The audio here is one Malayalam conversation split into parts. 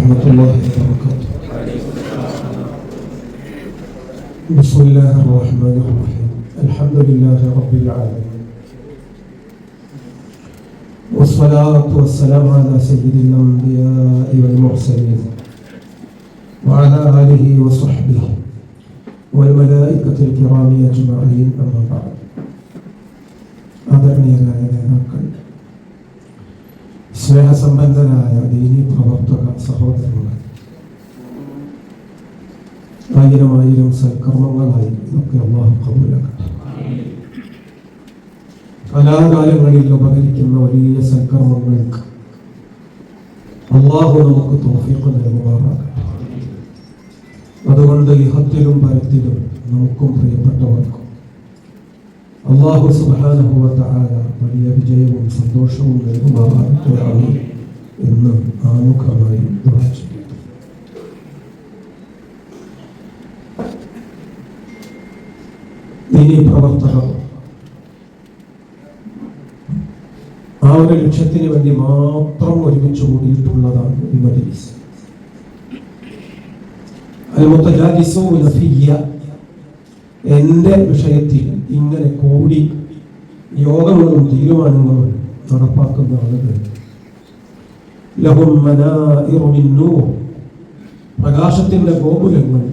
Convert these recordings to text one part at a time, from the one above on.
ورحمة الله وبركاته. بسم الله الرحمن الرحيم. الحمد لله رب العالمين، والصلاة والسلام على سيد الأنبياء والمرسلين وعلى آله وصحبه والملائكة الكرام أجمعين. أما بعد. ആദരണീയരായ നേതാക്കൾ, സ്നേഹസമ്പന്നരായ ദീനീ പ്രവർത്തക സഹോദരന്മാർ, ആയിരം സൽക്കർമ്മങ്ങളായി ഇതൊക്കെ അല്ലാഹു കബൂലാക്കട്ടെ. കലാകാലങ്ങളിൽ ഉപകരിക്കുന്ന വലിയ സൽക്കർമ്മങ്ങൾക്ക് അല്ലാഹു നമുക്ക് തൗഫീഖ് നൽകുമാറാകട്ടെ. അതുകൊണ്ട് ഇഹത്തിലും പരത്തിലും നമുക്കും പ്രിയപ്പെട്ടവർക്കും അല്ലാഹു സുബ്ഹാനഹു വ തആല വലിയ വിജയവും സന്തോഷവും നൽകുമാറാകട്ടെ എന്ന് ആമുഖമായി ദുആ ചെയ്യുന്നു. ദീനീ പ്രവർത്തകർ ആ ഒരു ലക്ഷ്യത്തിന് വേണ്ടി മാത്രം ഒരുമിച്ച് കൂടിയിട്ടുള്ളതാണ് ഈ മജ്‌ലിസ്. അൽ-മുതജാലിസൂന ഫിയ്യ, എൻ്റെ വിഷയത്തിൽ ഇങ്ങനെ കൂടി യോഗങ്ങളും തീരുമാനങ്ങളും നടപ്പാക്കുന്ന ആളുകൾ, ലഹും മനാഇറു മിൻ നൂർ, പ്രകാശത്തിന്റെ ഗോപുരങ്ങൾ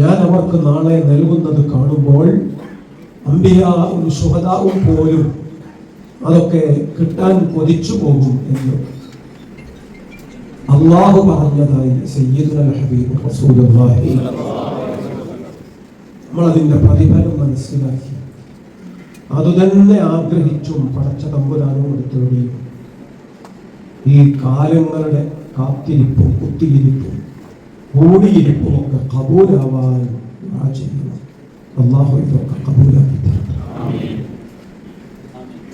ഞാൻ അവർക്ക് നാളെ നൽകുന്നത് കാണുമ്പോൾ അംബിയാഉം ശുഹദാഉം പോലും അതൊക്കെ കിട്ടാൻ കൊതിച്ചു പോകും എന്ന് അല്ലാഹു പറഞ്ഞതായി സയ്യിദുൽ ഹബീബ് റസൂലുള്ളാഹി. നമ്മളതിൻ്റെ പ്രതിഫലം മനസ്സിലാക്കി അതുതന്നെ ആഗ്രഹിച്ചും പടച്ച തമ്പുരാനും കൊടുത്തുകയും ഈ കാലങ്ങളുടെ കാത്തിരിപ്പും കുത്തിയിരിപ്പും കൂടിയിരിപ്പും ഒക്കെ കബൂലാവാൻ ചെയ്യണം. അല്ലാഹു ഇതൊക്കെ കബൂലാക്കി തരട്ടെ.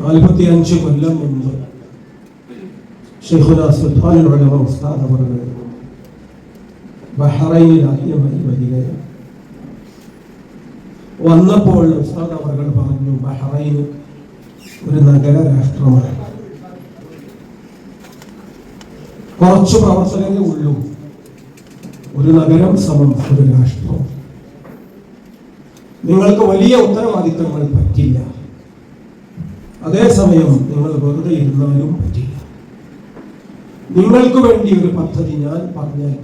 45 കൊല്ലം മുമ്പ് ശൈഖുനാ സുൽത്താനുൽ ഉലമ ഉസ്താദ് അവர்கள் ബഹ്റൈനിലായി വരികയാണ്. വന്നപ്പോൾ ഉസ്താദ് അവർ പറഞ്ഞു, ബഹ്റൈൻ ഒരു നഗര രാഷ്ട്രമാണ്, കുറച്ചു പ്രവർത്തകരേ ഉള്ളൂ, ഒരു നഗരം സമം ഒരു രാഷ്ട്രം, നിങ്ങൾക്ക് വലിയ ഉത്തരവാദിത്തങ്ങൾ പറ്റില്ല, അതേസമയം നിങ്ങൾ വെറുതെ ഇരുന്നാലും പറ്റില്ല, നിങ്ങൾക്ക് വേണ്ടി ഒരു പദ്ധതി ഞാൻ പറഞ്ഞാൽ.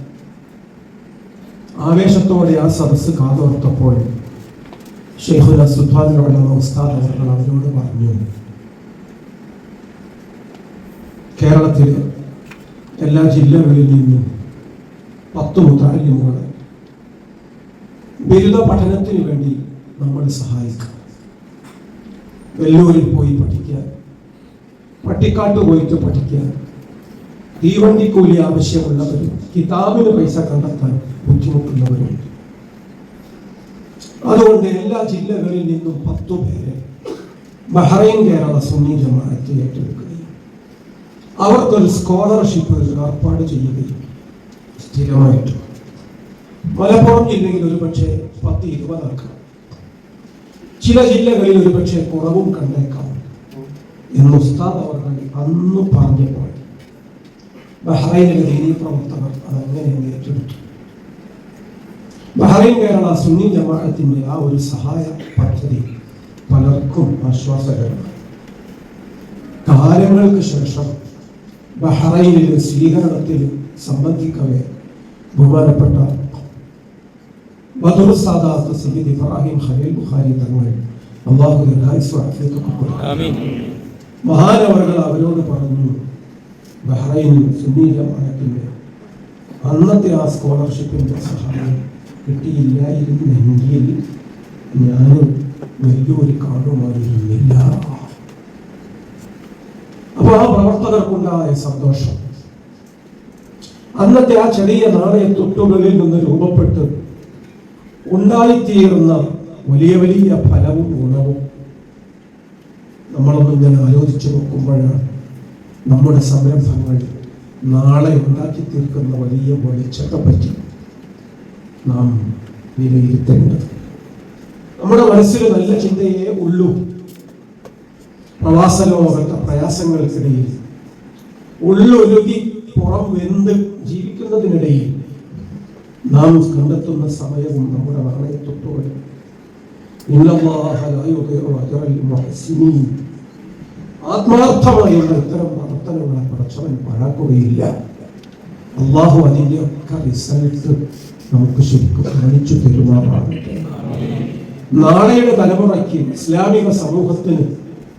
ആവേശത്തോടെ ആ സദസ്സ് കാതോർത്തപ്പോൾ ശൈഖുനാ സുൽത്താനുൽ ഉലമ ഉസ്താദ് അവർ അവരോട് പറഞ്ഞു, കേരളത്തിലെ എല്ലാ ജില്ലകളിൽ നിന്നും 10 മുതഅല്ലിമുകളെ ബിരുദ പഠനത്തിന് വേണ്ടി നമ്മൾ സഹായിക്കാം. വെല്ലൂരിൽ പോയി പഠിക്കാൻ, പട്ടിക്കാട്ട് പോയിട്ട് പഠിക്കാൻ, തീവണ്ടി കൂലി ആവശ്യമുള്ളവരും കിതാബിന് പൈസ കണ്ടെത്താൻ ബുദ്ധിമുട്ടുള്ളവരുണ്ട്. അതുകൊണ്ട് എല്ലാ ജില്ലകളിൽ നിന്നും 10 പേരെ ബഹ്റൈൻ കേരള സുന്നി ജമാഅത്ത് ഏറ്റെടുക്കുകയും അവർക്കൊരു സ്കോളർഷിപ്പ് ഏർപ്പാട് ചെയ്യുകയും സ്ഥിരമായിട്ട് മലപ്പുറം ജില്ലയിൽ ഒരു പക്ഷേ 10-20 ആക്കാം, ചില ജില്ലകളിൽ ഒരു പക്ഷേ കുറവും കണ്ടേക്കാം എന്ന് ഉസ്താദ് അവർ അന്ന് പറഞ്ഞപ്പോൾ ബഹ്റൈനിലെ ദീനീ പ്രവർത്തകർ അതങ്ങനെ ഏറ്റെടുത്തു. ബഹ്റൈൻ കേരള സുന്നി ജമാഅത്തിന്റെ ആ ഒരു സഹായ പദ്ധതി പലർക്കും ആശ്വാസകരമാണ്. കാലങ്ങൾക്ക് ശേഷം ബഹ്റൈനിലെ സ്വീകരണത്തിൽ സംബന്ധിക്കവേ ബഹുമാനപ്പെട്ട ബദർ സാദാത്ത് സയ്യിദ് ഇബ്രാഹിം ഖലീൽ ബുഖാരി തങ്ങൾ അല്ലാഹു ദീർഘായുസ്സും ആഫിയത്തും കൊടുക്കട്ടെ. മഹാനവറുകൾ അവരോട് പറഞ്ഞു, ബഹ്റൈൻ സുന്നി ജമാഅത്തിന്റെ അന്നത്തെ ആ സ്കോളർഷിപ്പിന്റെ സഹായം കിട്ടിയില്ലായിരുന്നെങ്കിൽ ഞാൻ വലിയൊരു കാണുമായിരുന്നില്ല. അപ്പൊ ആ പ്രവർത്തകർക്കുണ്ടായ സന്തോഷം അന്നത്തെ ആ ചെറിയ നാണയത്തൊട്ടുകളിൽ നിന്ന് രൂപപ്പെട്ട് ഉണ്ടായിത്തീർന്ന വലിയ വലിയ ഫലവും ഗുണവും നമ്മളൊന്നും ഇങ്ങനെ ആലോചിച്ചു നോക്കുമ്പോഴാണ് നമ്മുടെ സംരംഭങ്ങൾ നാളെ ഉണ്ടാക്കി തീർക്കുന്ന വലിയ വെളിച്ചത്തെ പറ്റി നാം വിലയിരുത്തേണ്ടത്. നമ്മുടെ മനസ്സിൽ നല്ല ചിന്തയേ ഉള്ളൂ. പ്രവാസ ലോകത്തെ പ്രയാസങ്ങൾക്കിടയിൽ ഉള്ളൊരുകി പുറം വെന്ത് ജീവിക്കുന്നതിനിടയിൽ നാം കണ്ടെത്തുന്ന സമയവും നമ്മുടെ മരണയെ തൊട്ടുകൊണ്ട് ആത്മാർത്ഥമായുള്ള ഇത്തരം പ്രവർത്തനങ്ങളെ പടച്ചവൻ പാഴാക്കുകയില്ല. അള്ളാഹു അതിൻ്റെ ഒക്കെ റിസൾട്ട് നമുക്ക് ശരിക്കും കാണിച്ചു തരുമാറാകട്ടെ. നാളെയുടെ തലമുറയ്ക്ക് ഇസ്ലാമിക സമൂഹത്തിന്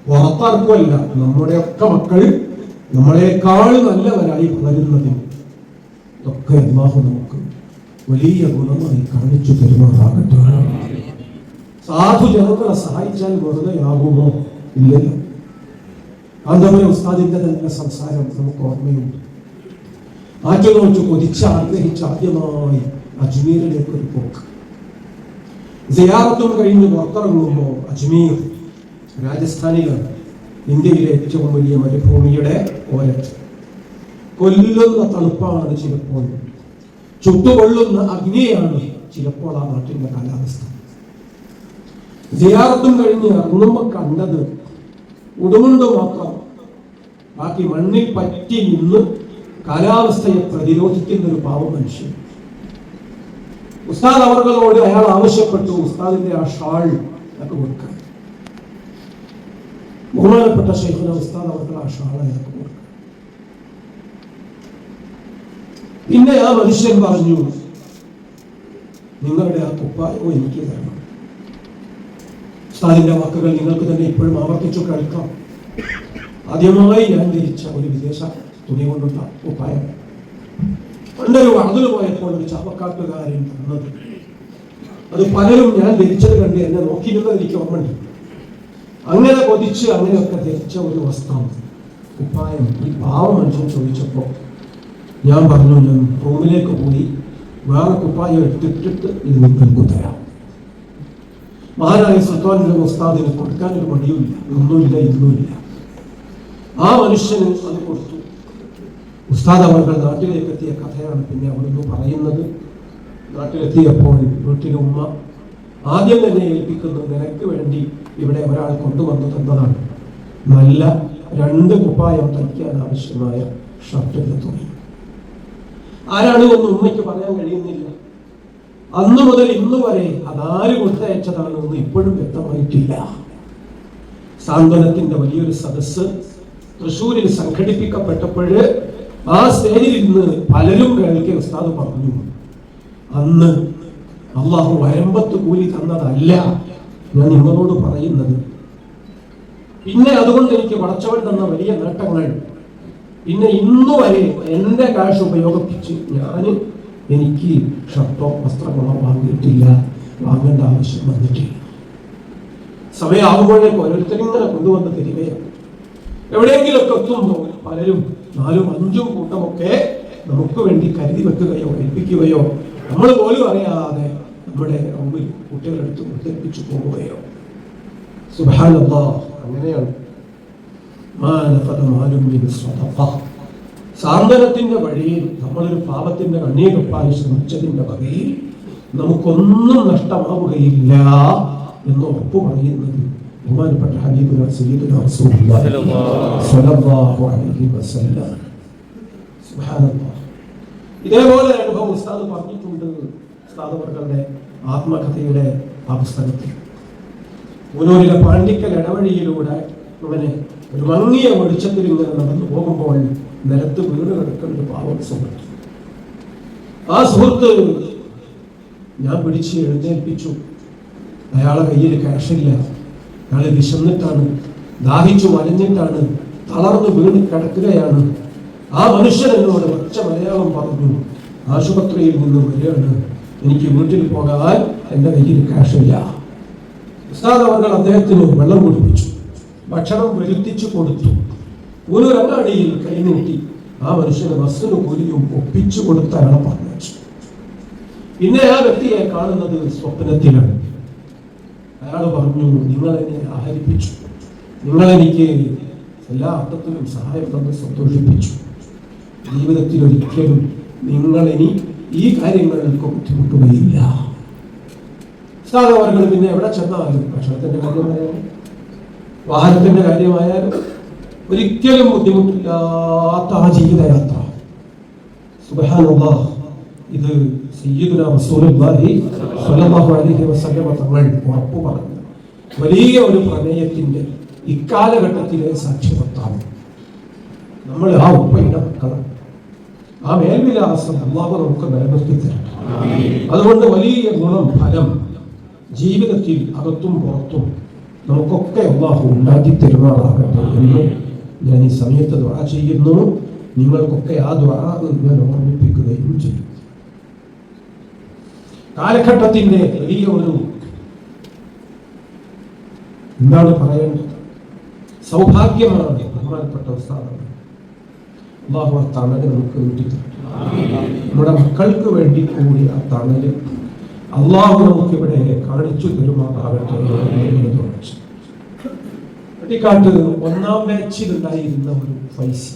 പുറത്താർക്കുമല്ല, നമ്മുടെയൊക്കെ മക്കൾ നമ്മളെക്കാൾ നല്ലവരായി വളരുന്നതിന് ഇതൊക്കെ അല്ലാഹു നമുക്ക് വലിയ ഗുണമായി കാണിച്ചു തരുമാറാകട്ടെ. സാധു ജനങ്ങളെ സഹായിച്ചാൽ വെറുതെ ആകുമോ? ഇല്ലല്ലോ. കാന്തപുരം ഉസ്താദിന്റെ തന്നെ സംസാരം നമുക്ക് ഓർമ്മയുണ്ട്. ആറ്റുനോറ്റ് കൊതിച്ച് ആഗ്രഹിച്ച് ആദ്യമായി അജ്മീറിലേക്ക് ഒരു പോക്ക്. സിയാറത്തും കഴിഞ്ഞ് പുറത്തിറങ്ങുമ്പോൾ അജ്മീർ രാജസ്ഥാനിലാണ്, ഇന്ത്യയിലെ ഏറ്റവും വലിയ മരുഭൂമിയുടെ ഓരത്ത്. കൊല്ലുന്ന തണുപ്പാണ് ചിലപ്പോൾ, ചുട്ടുകൊള്ളുന്ന അഗ്നിയാണ് ചിലപ്പോൾ ആ നാട്ടിന്റെ കാലാവസ്ഥ. സിയാറത്തും കഴിഞ്ഞ് ഇറങ്ങുമ്പോൾ കണ്ടത് ഉടുമുണ്ട് മാത്രം, ബാക്കി മണ്ണിൽ പറ്റി നിന്ന് കാലാവസ്ഥയെ പ്രതിരോധിക്കുന്ന ഒരു പാവ മനുഷ്യൻ. ഉസ്താദ് അവർകളോട് അയാൾ ആവശ്യപ്പെട്ടു ഉസ്താദിന്റെ ആ ഷാൾ ഒക്കെ കൊടുക്കാൻ. ബഹുമാനപ്പെട്ട ശൈഖുന ഉസ്താദ് അവർക്ക് ആ ഷാൾ അയാൾക്ക് കൊടുക്കാൻ. പിന്നെ ആ മനുഷ്യൻ പറഞ്ഞു, നിങ്ങളുടെ ആ കുപ്പായമോ എനിക്ക് തരണം. ഉസ്താദിന്റെ വാക്കുകൾ നിങ്ങൾക്ക് തന്നെ ഇപ്പോഴും ആവർത്തിച്ചു കേൾക്കാം. ആദ്യമായി ഞാൻ ധരിച്ച ഒരു വിദേശ തുണി കൊണ്ടുള്ള കുപ്പായം പണ്ടൊരു വാതിൽ പോയപ്പോൾ ഒരു ചാവക്കാട്ടുകാരൻ തന്നത്. അത് പലരും ഞാൻ ധരിച്ചത് കണ്ട് എന്നെ നോക്കിയിരുന്നത് എനിക്ക് ഓർമ്മയുണ്ട്. അങ്ങനെ കൊതിച്ച് അങ്ങനെയൊക്കെ ധരിച്ച ഒരു വസ്ത്രം, കുപ്പായം ഈ പാവ മനുഷ്യൻ ചോദിച്ചപ്പോൾ ഞാൻ പറഞ്ഞു, ഞാൻ റൂമിലേക്ക് പോയി വേറെ കുപ്പായം എടുത്തിട്ടിട്ട് ഇത് നിങ്ങൾക്ക് തരാം. മഹാനായ സുൽത്താൻ ഉസ്താദിന് കൊടുക്കാനൊരു മടിയുമില്ല, ഒന്നുമില്ല, ഇന്നുമില്ല. ആ മനുഷ്യന് അത് കൊടുത്തു. ഉസ്താദ് അവർ നാട്ടിലേക്ക് എത്തിയ കഥയാണ് പിന്നെ അവിടുന്ന് പറയുന്നത്. നാട്ടിലെത്തിയപ്പോൾ വീട്ടിലെ ഉമ്മ ആദ്യം തന്നെ ഏൽപ്പിക്കുന്നത്, നിനക്ക് വേണ്ടി ഇവിടെ ഒരാൾ കൊണ്ടുവന്നു തന്നതാണ് നല്ല 2 കുപ്പായം തയ്ക്കാൻ ആവശ്യമായ ഷർട്ടിന്റെ തുണി. ആരാണ് എന്ന് ഉമ്മയ്ക്ക് പറയാൻ കഴിയുന്നില്ല. അന്നു മുതൽ ഇന്നു വരെ അതാര് കൊടുത്തയച്ചതാണെന്ന് ഇപ്പോഴും വ്യക്തമായിട്ടില്ല. സാന്ത്വനത്തിന്റെ വലിയൊരു സദസ്സ് തൃശ്ശൂരിൽ സംഘടിപ്പിക്കപ്പെട്ടപ്പോൾ ആ സ്റ്റേജിൽ ഇന്ന് പലരും കേൾക്കെ ഉസ്താദ് പറഞ്ഞു, അന്ന് അള്ളാഹു വരമ്പത്ത് കൂലി തന്നതല്ല ഞാൻ നിങ്ങളോട് പറയുന്നത്. പിന്നെ അതുകൊണ്ട് എനിക്ക് പടച്ചവൻ തന്ന വലിയ നേട്ടങ്ങൾ പിന്നെ ഇന്നുവരെ എന്റെ കാശ് ഉപയോഗിപ്പിച്ച് എനിക്ക് ഷർട്ടോ വസ്ത്രങ്ങളോ വാങ്ങിയിട്ടില്ല, വാങ്ങേണ്ട ആവശ്യം വന്നിട്ടില്ല. സമയമാകുമ്പോഴേക്കും ഓരോരുത്തരും ഇങ്ങനെ കൊണ്ടുവന്ന് തരികയാണ്. എവിടെയെങ്കിലുമൊക്കെ എത്തുമ്പോൾ പലരും 4ഉം 5ഉം കൂട്ടമൊക്കെ നമുക്ക് വേണ്ടി കരുതി വെക്കുകയോ ഏൽപ്പിക്കുകയോ നമ്മൾ പോലും അറിയാതെ നമ്മുടെ മുമ്പിൽ കുട്ടികളെടുത്ത് കൊടുത്തേൽപ്പിച്ചു പോവുകയോ. സുബ്ഹാനല്ലാഹ്, അങ്ങനെയാണ്. സാന്ത്വനത്തിന്റെ വഴിയിൽ നമ്മളൊരു പാപത്തിന്റെ കണ്ണീരൊപ്പാൻ ശ്രമിച്ചതിന്റെ വകയിൽ നമുക്കൊന്നും നഷ്ടമാവുകയില്ല എന്ന് ഉറപ്പു പറയുന്നത് ബഹുമാനപ്പെട്ട ഹബീബുന സയ്യിദുനാ റസൂലുള്ളാഹി സ്വല്ലല്ലാഹു അലൈഹി വസല്ലം. സുബ്ഹാനല്ലാഹ്. ഇതേപോലെ അനുഭവം ഉസ്താദ് പറഞ്ഞിട്ടുണ്ട്. ഉസ്താദ് അവരുടെ ആത്മകഥയുടെ ആ പുസ്തകത്തിൽ പൂനൂരിലെ പാണ്ഡിക്കൽ ഇടവഴിയിലൂടെ ഇവനെ ഒരു മങ്ങിയ വെളിച്ചത്തിൽ ഇങ്ങനെ നടന്നു പോകുമ്പോൾ നിലത്ത് വീട് കിടക്കുന്ന ഒരു പാവം സുഹൃത്ത്. ആ സുഹൃത്ത് ഞാൻ പിടിച്ച് എഴുന്നേൽപ്പിച്ചു. അയാളെ കയ്യിൽ ക്യാഷില്ല, അയാളെ വിശന്നിട്ടാണ്, ദാഹിച്ചു വലഞ്ഞിട്ടാണ്, തളർന്നു വീണ് കിടക്കുകയാണ്. ആ മനുഷ്യൻ എന്നോട് ഒറ്റ മലയാളം പറഞ്ഞു, ആശുപത്രിയിൽ നിന്ന് വരികയാണ്, എനിക്ക് വീട്ടിൽ പോകാൻ എൻ്റെ കയ്യിൽ ക്യാഷില്ല. ഉസ്താദ് അവർ അദ്ദേഹത്തിന് വെള്ളം കുടിപ്പിച്ചു, ഭക്ഷണം വരുത്തിച്ചു കൊടുത്തു. ഒരു അങ്ങാടിയിൽ കൈനീട്ടി ആ മനുഷ്യന് ബസ്സിന് കൂലിയും ഒപ്പിച്ചു കൊടുത്ത അയാളെ പറഞ്ഞു. പിന്നെ ആ വ്യക്തിയെ കാണുന്നത് സ്വപ്നത്തിലാണ്. അയാൾ പറഞ്ഞു, നിങ്ങളെന്നെ ആഹരിപ്പിച്ചു, നിങ്ങളെനിക്ക് എല്ലാ അർത്ഥത്തിലും സഹായം തന്ന് സന്തോഷിപ്പിച്ചു. ജീവിതത്തിൽ ഒരിക്കലും നിങ്ങളിനി ഈ കാര്യങ്ങൾക്ക് ബുദ്ധിമുട്ടുകയില്ല. സ്ഥാനവർഗൾ പിന്നെ എവിടെ ചെന്നാലും ഭക്ഷണത്തിന്റെ കാര്യമായാലും വാഹനത്തിന്റെ കാര്യമായാലും ഒരിക്കലും ബുദ്ധിമുട്ടില്ലാത്ത ആ ജീവിതയാത്ര സുബ്ഹാനല്ലാഹ്, ഇത് സയ്യിദുനാ റസൂലുള്ളാഹി സ്വല്ലല്ലാഹു അലൈഹി വസല്ലം തങ്ങൾ ഉറപ്പു പറഞ്ഞു വലിയ ഒരു പ്രമേയത്തിന്റെ ഇക്കാലഘട്ടത്തിലെ സാക്ഷ്യപത്രം. നമ്മൾ ആ ഉപ്പയുടെ മക്കളാണ്. ആ മേൽവിലാസം അല്ലാഹു നമുക്ക് നിലനിർത്തി തരട്ടെ. അതുകൊണ്ട് വലിയ ഗുണം, ഫലം ജീവിതത്തിൽ അകത്തും പുറത്തും നമുക്കൊക്കെ അല്ലാഹു ഉണ്ടാക്കി തരുമാറാകട്ടെ എന്ന് ഞാൻ ഈ സമയത്ത് ദുആ ചെയ്യുന്നു. നിങ്ങൾക്കൊക്കെ ആ ദുആ ഞാൻ ഓർമ്മിപ്പിക്കുകയും ചെയ്യും. കാലഘട്ടത്തിന്റെ വലിയ ഒരു എന്താണ് പറയേണ്ടത്, സൗഭാഗ്യമാണ് ബഹുമാനപ്പെട്ട ഉസ്താദ്. അല്ലാഹു ആ തണല് നമുക്ക് കിട്ടിത്തരട്ടെ. നമ്മുടെ മക്കൾക്ക് വേണ്ടി കൂടി ആ തണല് അല്ലാഹു നമുക്കിവിടെ കാണിച്ചു തരുമാറാകട്ടെ. കുട്ടിക്കാട്ട് 1ാം ബാച്ചിൽ ഉണ്ടായിരുന്ന ഒരു ഫൈസി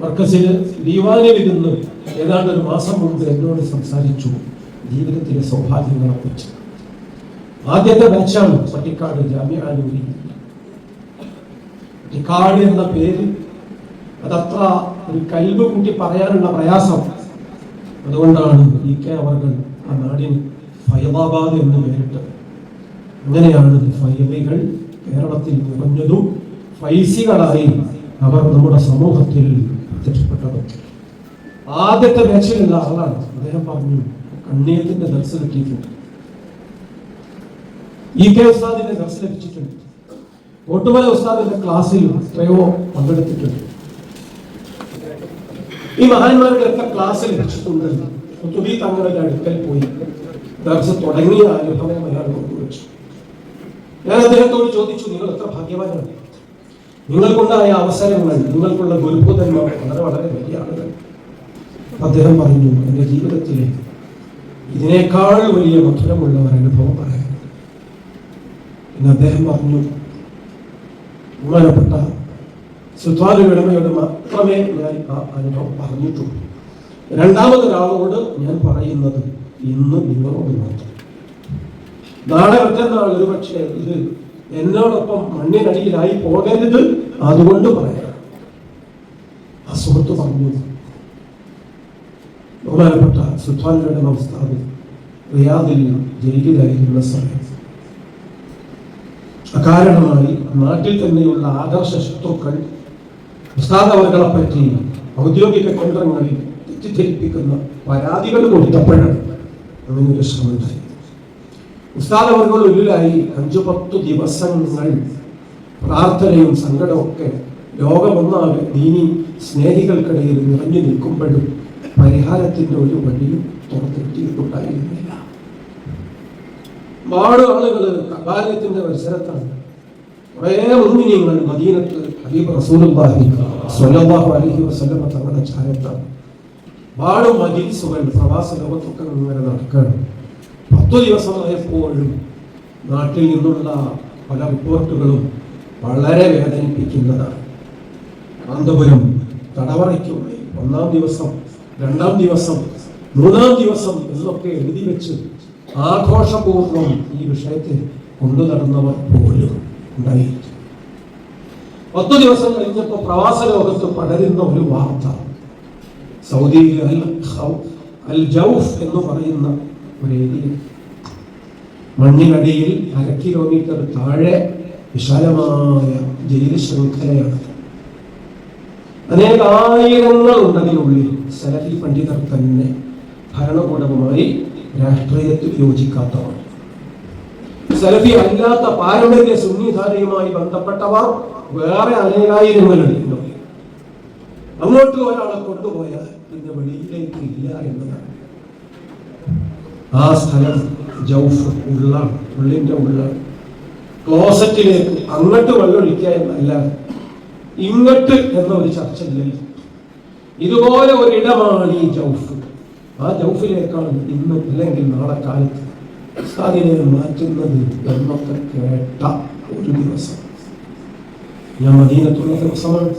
മർക്കസിൽ ദീവാനിലിരുന്ന് ഏതാണ്ട് ഒരു മാസം മുമ്പ് എന്നോട് സംസാരിച്ചു ജീവിതത്തിലെ സൗഭാഗ്യങ്ങളെ കുറിച്ച്. ആദ്യത്തെ ബാച്ചാണ് പട്ടിക്കാട് ജാമിഅ നൂരി. പട്ടിക്കാട് എന്ന പേര് അതത്ര ഒരു കൽബ് കൂട്ടി പറയാനുള്ള പ്രയാസം. അതുകൊണ്ടാണ് EK അവർകൾ ആ നാടിന് ഫൈലാബാദ് എന്ന് പേരിട്ടത്. അങ്ങനെയാണ് ഫൈലികൾ കേരളത്തിൽ നിറഞ്ഞതും ഫൈസികളായി അവർ നമ്മുടെ സമൂഹത്തിൽ പ്രത്യക്ഷപ്പെട്ടതും. ആദ്യത്തെ ബാച്ചിലുള്ള ആളാണ് അദ്ദേഹം. പറഞ്ഞു കണ്ണീയത്തിന്റെ ദർശ കിട്ടിയിട്ടുണ്ട്, EK ഉസ്താദിന്റെ ദർശ ലഭിച്ചിട്ടുണ്ട്, കോട്ടുമല ഉസ്താദിന്റെ ക്ലാസ്സിൽ എത്രയോ പങ്കെടുത്തിട്ടുണ്ട്. ഈ മഹാന്മാരുടെ ഒക്കെ ക്ലാസ് ലഭിച്ചിട്ടുണ്ട്. ഖുതുബി തങ്ങളുടെ അടുക്കൽ പോയി ദർശ തുടങ്ങിയ അനുഭവം അയാൾ പങ്കുവച്ചു. ഞാൻ അദ്ദേഹത്തോട് ചോദിച്ചു, നിങ്ങൾ എത്ര ഭാഗ്യവാനാണ്, നിങ്ങൾക്കുണ്ടായ അവസരങ്ങൾ, നിങ്ങൾക്കുള്ള ഗുരുഭൂതന്മാർ വളരെ വളരെ വലിയ ആളുകൾ. അദ്ദേഹം പറഞ്ഞു, എൻ്റെ ജീവിതത്തിലെ ഇതിനേക്കാൾ വലിയ മധുരമുള്ള ഒരു അനുഭവം പറയാം എന്ന് അദ്ദേഹം പറഞ്ഞു. ബഹുമാനപ്പെട്ട സുൽത്താൻ ഉലമയോട് മാത്രമേ ഞാൻ ആ അനുഭവം പറഞ്ഞിട്ടുള്ളൂ. രണ്ടാമതൊരാളോട് ഞാൻ പറയുന്നത് ഇന്ന് നിങ്ങളോട് മാത്രം. നാളെ മറ്റന്നാൾ ഒരുപക്ഷെ ഇത് എന്നോടൊപ്പം മണ്ണിനടിയിലായി പോകരുത്, അതുകൊണ്ട് പറയാം. ആ സുഹൃത്ത് പറഞ്ഞു, ബഹുമാനപ്പെട്ട സുൽത്താൻ ഉലമ ഉസ്താദ് റിയാദിൽ ജയിലിലായിരുന്ന സമയം അകാരണമായി നാട്ടിൽ തന്നെയുള്ള ആദർശ ശത്രുക്കൾ ഉസ്താദ് അവർകളെ പറ്റി ഔദ്യോഗിക കേന്ദ്രങ്ങളിൽ തെറ്റിദ്ധരിപ്പിക്കുന്ന പരാതികൾ കൊടുത്തപ്പോഴാണ് അങ്ങനൊരു ശ്രമം ഉണ്ടായി. ഉസ്താദ് അവർകൾ ഉള്ളിലായി 5-10 ദിവസങ്ങൾ പ്രാർത്ഥനയും സങ്കടവും ഒക്കെ ലോകമൊന്നാകെ ദീനി സ്നേഹികൾക്കിടയിൽ നിറഞ്ഞു നിൽക്കുമ്പോഴും പരിഹാരത്തിന്റെ ഒരു വഴിയും തുറന്നെത്തിയിട്ടുണ്ടായിരുന്നില്ല. ഒരുപാട് ആളുകൾ കബാലയത്തിന്റെ പരിസരത്താണ്. കുറേ മുഅ്മിനീങ്ങൾ മദീനത്ത് ഹബീബ് റസൂലുള്ളാഹി സ്വല്ലല്ലാഹു അലൈഹി വസല്ലം തങ്ങളുടെ ചാരത്താണ്. ഒരുപാട് മജ്‌ലിസുകൾ പ്രവാസ ലോകത്തൊക്കെ ഇങ്ങനെ നടക്കുകയാണ്. 10 ദിവസമായപ്പോഴും നാട്ടിൽ നിന്നുള്ള പല റിപ്പോർട്ടുകളും വളരെ വേദനിപ്പിക്കുന്നതാണ്. കാന്തപുരം തടവറയ്ക്കുള്ളിൽ 1ാം ദിവസം, 2ാം ദിവസം, 3ാം ദിവസം എന്നൊക്കെ എഴുതി വെച്ച് ആഘോഷപൂർവ്വം ഈ വിഷയത്തെ കൊണ്ടു നടന്നവർ പോലും ഉണ്ടായി. 10 ദിവസം കഴിഞ്ഞപ്പോൾ പ്രവാസ ലോകത്ത് പടരുന്ന ഒരു വാർത്ത, സൗദിയിൽ അൽ ജൗഫ് എന്ന് പറയുന്ന ഒരു ഏരിയ, മണ്ണിനടിയിൽ 1/2 കിലോമീറ്റർ താഴെ വിശാലമായ ജയിൽ ശൃംഖലയാണ്. അനേകായിരങ്ങൾ ഉണ്ടതിനുള്ളിൽ സലഫി പണ്ഡിതർ തന്നെ ഭരണകൂടവുമായി രാഷ്ട്രീയത്തിൽ യോജിക്കാത്തവർ, സലഫി അല്ലാത്ത പാരമ്പര്യ സുന്നിധാരയുമായി ബന്ധപ്പെട്ടവർ വേറെ അനേകായിരങ്ങളുണ്ട്. അങ്ങോട്ട് ഒരാളെ കൊണ്ടുപോയാൽ പിന്നെ വെളിയിലേക്ക് ഇല്ല എന്നതാണ്. ആ സ്ഥലം ജൗഫ് ഉള്ളാണ്, ഉള്ളിന്റെ ഉള്ളാണ്. ക്ലോസറ്റിലേക്ക് അങ്ങോട്ട് വെള്ളമൊഴിക്കുക എന്നല്ല, ഇങ്ങോട്ട് എന്ന ഒരു ചർച്ചയില്ല. ഇതുപോലെ ഒരിടമാണ് ഈ ജൗഫ്. ആ ജൗഫിലേക്കാണ് ഇന്ന് അല്ലെങ്കിൽ നാളെ കാലത്ത് ഉസ്താദിനെ മാറ്റുന്നത് എന്നൊക്കെ കേട്ട ഒരു ദിവസം. ഞാൻ മദീനത്തുള്ള ദിവസമാണ്.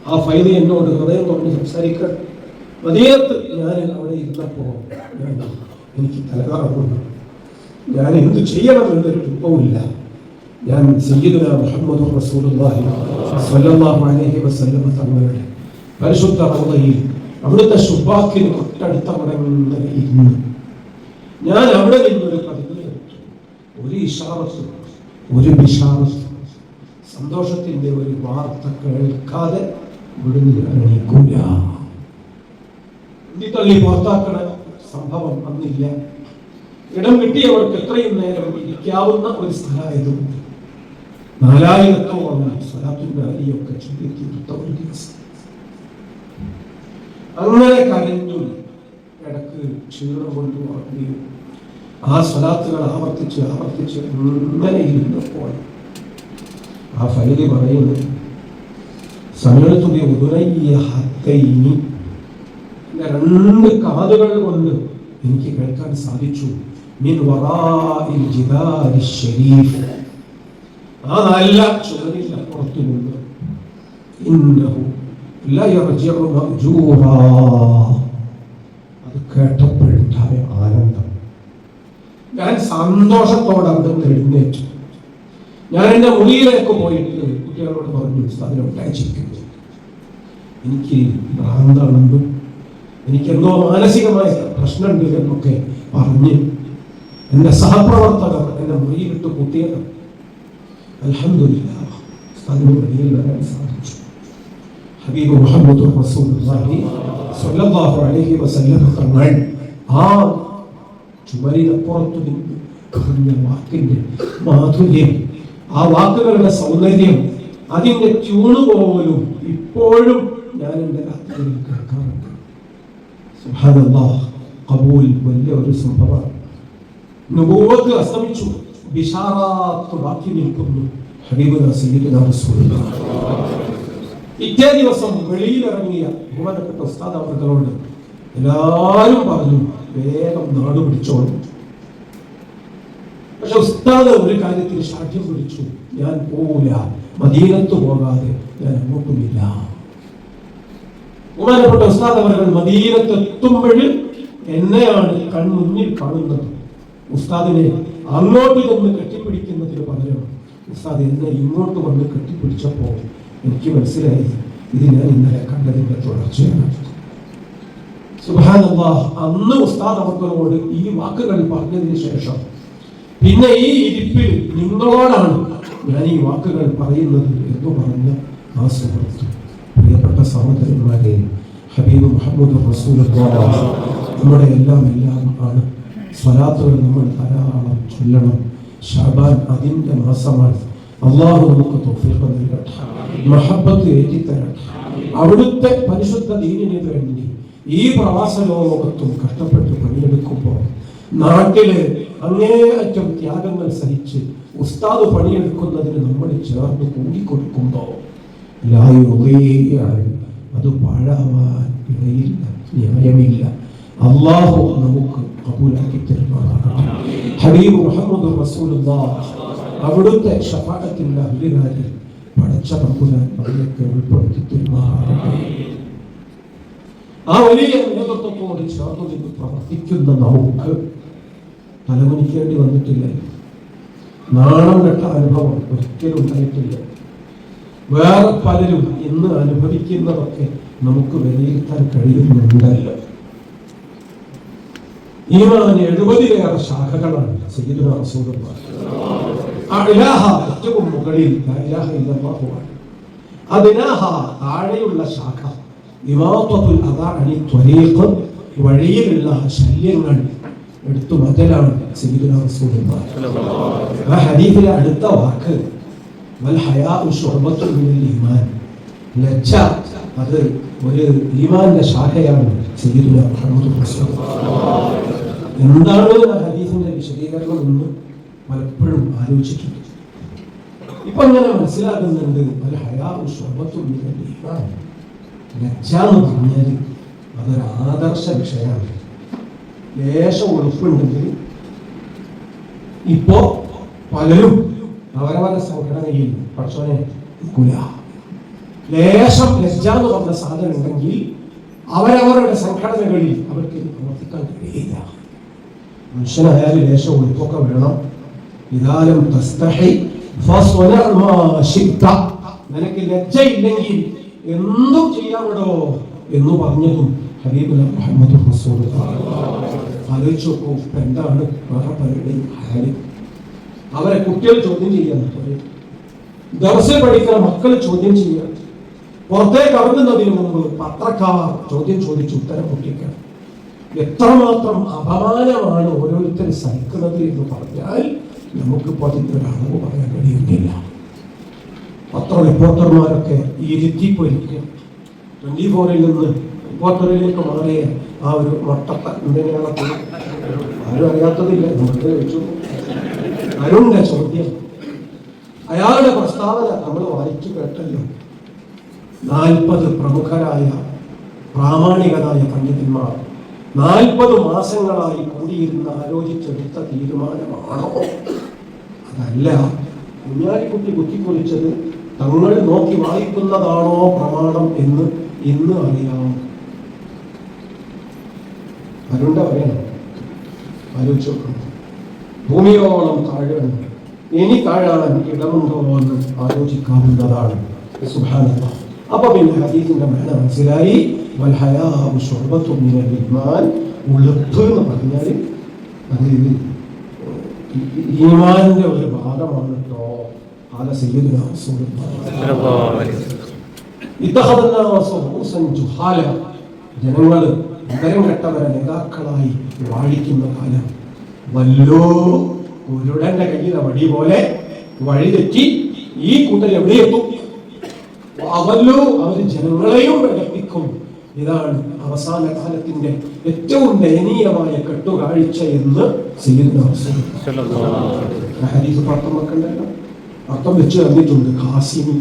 ആ ഫൈലി എന്നോട് ഹൃദയം തുറന്ന് സംസാരിക്കാൻ മദീനത്ത് ഞാൻ അവിടെ ഇരുന്നപ്പോൾ എനിക്ക് തലകറങ്ങുന്നു. ഞാൻ എന്ത് ചെയ്യണം എന്നൊരു രൂപവുമില്ല. ഞാൻ സയ്യിദുനാ മുഹമ്മദ് റസൂലുള്ളാഹി സ്വല്ലല്ലാഹു അലൈഹി വസല്ലം തങ്ങളുടെ പരിശുദ്ധ റൗളയിൽ അവിടുത്തെ ശുഭാക്കിന് തൊട്ടടുത്ത അവിടെ ഇരുന്നു. ഞാൻ അവിടെ നിന്നൊരു പതിവ് ഒരു ഇഷാറത്ത്, ഒരു ബിഷാറത്ത്, സന്തോഷത്തിന്റെ ഒരു വാർത്ത കേൾക്കാതെ ഇവിടുന്ന് ഞാൻ എണീക്കൂല. തള്ളി പുറത്താക്കണ സംഭവം അന്നില്ല. ഇടം കിട്ടിയവർക്ക് എത്രയും നേരം ഇരിക്കാവുന്ന ഒരു സ്ഥലമായതുകൊണ്ട് 4000-ഓളം സ്വലാത്തുൽ അലിയൊക്കെ ചൊല്ലിത്തീർത്ത ഒരു ദിവസം. അങ്ങനെ കരഞ്ഞു, ഇടക്ക് ക്ഷീണം കൊണ്ട് ഉറങ്ങുകയും ആ സ്വലാത്തുകൾ ആവർത്തിച്ച് ഇങ്ങനെ ഇരുന്നപ്പോൾ ആ ഫൈലി പറയുന്നത്, സമയത്തുடைய ഉദുനയ്യ ഹത്തൈനി, രണ്ട് കാതുകൾ കൊണ്ട് എനിക്ക് കേൾക്കാൻ സാധിച്ചു, മിൻ വറാഇൽ ജിദാരി ശരീഫ്, ആ നല്ല ചുവരിൽ അപ്പുറത്തു നിന്ന്, ഇന്നഹു ലാ യർജിഉ മഅ്ജൂറാ, അത് കേട്ടപ്പോഴുണ്ടായ ആനന്ദം. ഞാൻ സന്തോഷത്തോടെ അവിടെ എഴുന്നേറ്റു. ഞാൻ എൻ്റെ മുറിയിലേക്ക് പോയിട്ട് കുട്ടികളോട് പറഞ്ഞു, ഉസ്താദിനെ ഉണ്ടായിരിക്കുന്നു, എനിക്ക് ഭ്രാന്താണെന്നും എനിക്കെന്തോ മാനസികമായ പ്രശ്നമുണ്ട് എന്നൊക്കെ പറഞ്ഞ് എൻ്റെ സഹപ്രവർത്തകർ എന്നെ മുറിയിലിട്ട് കുത്തിയത്. അൽഹംദുലില്ലാഹ് ഉസ്താദിന് വെളിയിൽ വരാൻ സാധിച്ചു. ഹബീബ് മുഹമ്മദ് റസൂലുള്ളാഹി സ്വല്ലല്ലാഹു അലൈഹി വസല്ലം തങ്ങൾ ആ ചുമരിനപ്പുറത്തു നിന്ന് പറഞ്ഞ വാക്കിന്റെ മാധുര്യം, ആ വാക്കുകളുടെ സൗന്ദര്യം, അതിന്റെ ട്യൂണ് പോലും ഇപ്പോഴും ഞാൻ എൻ്റെ രാത്രിയിൽ കേൾക്കാറുണ്ട്. സുബ്ഹാനല്ലാഹ്, ഖബൂൽ വലിയ ഒരു സംഭവമാണ്. നുബുവത്ത് അസ്തമിച്ചു, ബിശാറാത്ത് ബാക്കി നിൽക്കുന്നു. ഹബീബുനാ സയ്യിദുനാ റസൂലുള്ളാഹി ഇറ്റേ ദിവസം വെളിയിലിറങ്ങിയ ബഹുമാനപ്പെട്ട ഉസ്താദ് അവർകളോട് എല്ലാവരും പറഞ്ഞു, വേഗം നാട് പിടിച്ചോളും. പക്ഷെ ഉസ്താദ് ഒരു കാര്യത്തിൽ സാഠ്യം പിടിച്ചു, ഞാൻ പോവില്ല, മദീനത്ത് പോകാതെ ഞാൻ അങ്ങോട്ടുമില്ല. ബഹുമാനപ്പെട്ട ഉസ്താദ് അവർ മദീനത്ത് എത്തുമ്പോൾ എന്നെയാണ് കൺമുന്നിൽ കാണുന്നത്. ഉസ്താദിനെ അങ്ങോട്ട് ചെന്ന് കെട്ടിപ്പിടിക്കുന്നതിന് പകരം ഉസ്താദ് എന്നെ ഇങ്ങോട്ട് വന്ന് കെട്ടിപ്പിടിച്ചപ്പോൾ എനിക്ക് മനസ്സിലായി, ഇത് ഞാൻ ഇന്നലെ കണ്ടതിന്റെ തുടർച്ചയാണ്. സുബ്ഹാനല്ലാഹ്, അന്ന് ഉസ്താദ് അവർകളോട് ഈ വാക്കുകൾ പറഞ്ഞതിന് ശേഷം പിന്നെ ഈ ഇരിപ്പിൽ നിങ്ങളോടാണ് ഞാൻ ഈ വാക്കുകൾ പറയുന്നത് എന്ന് പറഞ്ഞ ആ സുഹൃത്ത്. പ്രിയപ്പെട്ട സഹോദരന്മാരെ, ഹബീബ് മുഹമ്മദ് റസൂലുള്ളാഹി നമ്മുടെ എല്ലാം ആണ്. സ്വലാത്തുകൾ നമ്മൾ ധാരാളം ചൊല്ലണം. ശഅബാൻ അതിന്റെ മാസമാണ്. അല്ലാഹു നമുക്ക് തൗഫീഖ് നൽകട്ടെ, മഹബ്ബത്ത് ഏറ്റിത്തരട്ടെ. അവിടുത്തെ പരിശുദ്ധ ദീനിന് വേണ്ടി ഈ പ്രവാസ ലോകത്തും കഷ്ടപ്പെട്ട് പണിയെടുക്കുമ്പോൾ നാട്ടില് അങ്ങേയറ്റം ത്യാഗങ്ങൾ സഹിച്ച് ഉസ്താദ് പണിയെടുക്കുന്നതിന് നമ്മൾ ചേർന്ന് കൂടിക്കൊടുക്കുമ്പോൾ അത് പാഴാവാൻ ഇടയില്ല, ന്യായമില്ല. അല്ലാഹു നമുക്ക് ഖബൂലാക്കി തരുമാറാകട്ടെ. ഹബീബ് മുഹമ്മദ് റസൂലുള്ളാഹി അവിടുത്തെ ശഫാഅത്തിന്റെ അഹ്ലിനാരിൽ പടച്ച തമ്പുരാൻ നമ്മളെയൊക്കെ ഉൾപ്പെടുത്തി തരുമാറാകട്ടെ. ആ വലിയ നേതൃത്വത്തോട് ചേർന്ന് നിന്ന് പ്രവർത്തിക്കുന്ന നമുക്ക് തലമുനിക്കേണ്ടി വന്നിട്ടില്ല. നാണം കെട്ട അനുഭവം ഒരിക്കലും ഉണ്ടായിട്ടില്ല. വേറെ പലരും ഇന്ന് അനുഭവിക്കുന്നതൊക്കെ നമുക്ക് വിലയിരുത്താൻ കഴിയുന്നുണ്ടല്ലോ. ഈമാൻ 70-ലേറെ ശാഖകളാണ്. സയ്യിദുനാ റസൂലുള്ളാഹി അഅ്ലാഹ, ഏറ്റവും മുകളിൽ ലാ ഇലാഹ ഇല്ലല്ലാഹു ആണ്. അദ്നാഹ, താഴെയുള്ള ശാഖ ഇമാതത്തുൽ അദാ അനി ത്വരീഖ്, വഴിയിലുള്ള ശല്യങ്ങൾ എടുത്തു മാറ്റലാണ് സയ്യിദുനാ റസൂലുള്ളാഹി. ആ ഹദീസിലെ അടുത്ത വാക്ക് വൽ ഹയാഉ ശുഅബത്തുൻ മിനൽ ഈമാൻ, ലജ്ജ അത് ഒരു ഈമാനിന്റെ ശാഖയാണ്. സയ്യിദുനാ മുഹമ്മദ് റസൂലുള്ളാഹി എന്താണ് ആ ഹദീസിന്റെ വിശദീകരണം എന്ന് പലപ്പോഴും ആലോചിച്ചിട്ടുണ്ട്. ഇപ്പൊ അങ്ങനെ മനസ്സിലാകുന്നുണ്ട്. വൽ ഹയാഉ ശുഅബത്തുൻ മിനൽ ഈമാൻ, ലജ്ജ എന്ന് പറഞ്ഞാൽ അതൊരു ആദർശ വിഷയമാണ്. ലേശം ഉറപ്പുണ്ടെങ്കിൽ ഇപ്പോ പലരും അവരവരുടെ സംഘടനയിൽ പഠിച്ചോനെ ലേശം ലജ്ജ എന്ന് പറഞ്ഞ സാധനം ഉണ്ടെങ്കിൽ അവരവരുടെ സംഘടനകളിൽ അവർക്ക് ഇത് പ്രവർത്തിക്കാൻ കഴിയില്ല. മനുഷ്യനായാലും ലേശം ഉറപ്പൊക്കെ വേണം. ഇതാലും തസ്തഹി ഫസ്വന മാ ശിഅ്ത, നിനക്ക് ലജ്ജയില്ലെങ്കിൽ എന്തും ചെയ്യാമോ എന്ന് പറഞ്ഞതും ഹബീബുന മുഹമ്മദ് റസൂലുള്ളാഹി. ആലോചിച്ച് നോക്കൂ, എന്താണ് വേറെ പലരുടെയും ഹാല്. അവരെ കുട്ടികൾ ചോദ്യം ചെയ്യാൻ, ദർസിൽ പഠിക്കുന്ന മക്കൾ ചോദ്യം ചെയ്യാൻ, പുറത്തേക്ക് ഇറങ്ങുന്നതിന് മുമ്പ് പത്രക്കാർ ചോദ്യം ചോദിച്ച് ഉത്തരം മുട്ടിക്കണം. എത്രമാത്രം അപമാനമാണ് ഓരോരുത്തർ സഹിക്കുന്നത് എന്ന് പറഞ്ഞാൽ നമുക്കിപ്പോൾ അതിൻ്റെ ഒരു അളവ് പറയാൻ കഴിയുന്നില്ല. പത്ര റിപ്പോർട്ടർമാരൊക്കെ ഇരുത്തിപ്പൊരിക്കുക. 24-ൽ നിന്ന് റിപ്പോർട്ടറിലേക്ക് മാറിയ ആ ഒരു മട്ടത്ത എന്തെങ്കിലും ആരും അറിയാത്തതില്ല, നമുക്ക് വെച്ചു. അരുണിന്റെ ചോദ്യം, അയാളുടെ പ്രസ്താവന നമ്മൾ വായിച്ചു കേട്ടല്ലോ. 40 പ്രമുഖരായ പ്രാമാണികരായ പണ്ഡിതന്മാർ 40 മാസങ്ങളായി കൂടിയിരുന്ന് ആലോചിച്ചെടുത്ത തീരുമാനമാണോ? അതല്ല കുഞ്ഞാലിക്കുട്ടി കുത്തിക്കുറിച്ചത് തങ്ങൾ നോക്കി വായിക്കുന്നതാണോ പ്രമാണം എന്ന് ഇന്ന് അറിയാം. അരുണ്ട പറയണം, ആലോചിച്ചു നോക്കണം. ഭൂമിയോളം താഴണം, ഇനി താഴാൻ ഇടമുണ്ടോ എന്ന് ആലോചിക്കാവുന്നതാണ്. സുബ്ഹാനല്ലാഹ്. അപ്പൊ പിന്നെ ഹദീസിന്റെ മഅന മനസ്സിലായി. വൽ ഹയാഉ ശുഅബത്തുൻ മിനൽ ഈമാൻ. ഉളുപ്പ് എന്ന് പറഞ്ഞാൽ അത് ഈമാനിന്റെ ഒരു ഭാഗമാണ് കേട്ടോ. ഖാല സയ്യിദുനാ റസൂലുള്ളാഹി സ്വല്ലല്ലാഹു അലൈഹി വസല്ലം ഇത്തഖദനാ റസൂലുൻ ജുഹാല. ജനങ്ങൾ വിവരം കെട്ടവരെ നേതാക്കളായി വാഴിക്കുന്ന കാലം. വല്ലോ കുരുടന്റെ കയ്യിലെ വടി പോലെ വഴിതെറ്റി ഈ കൂട്ടർ എവിടെയെത്തും? അവല്ലോ അവർ ജനങ്ങളെയും വെളുപ്പിക്കും. ഇതാണ് അവസാന കാലത്തിന്റെ ഏറ്റവും ദയനീയമായ കെട്ടുകാഴ്ച എന്ന് സയ്യിദുനാ റസൂലുള്ളാഹി ഹദീസ് പത്രം വെക്കണ്ടല്ലോ, അർത്ഥം വെച്ച് തന്നിട്ടുണ്ട്. കാസിനി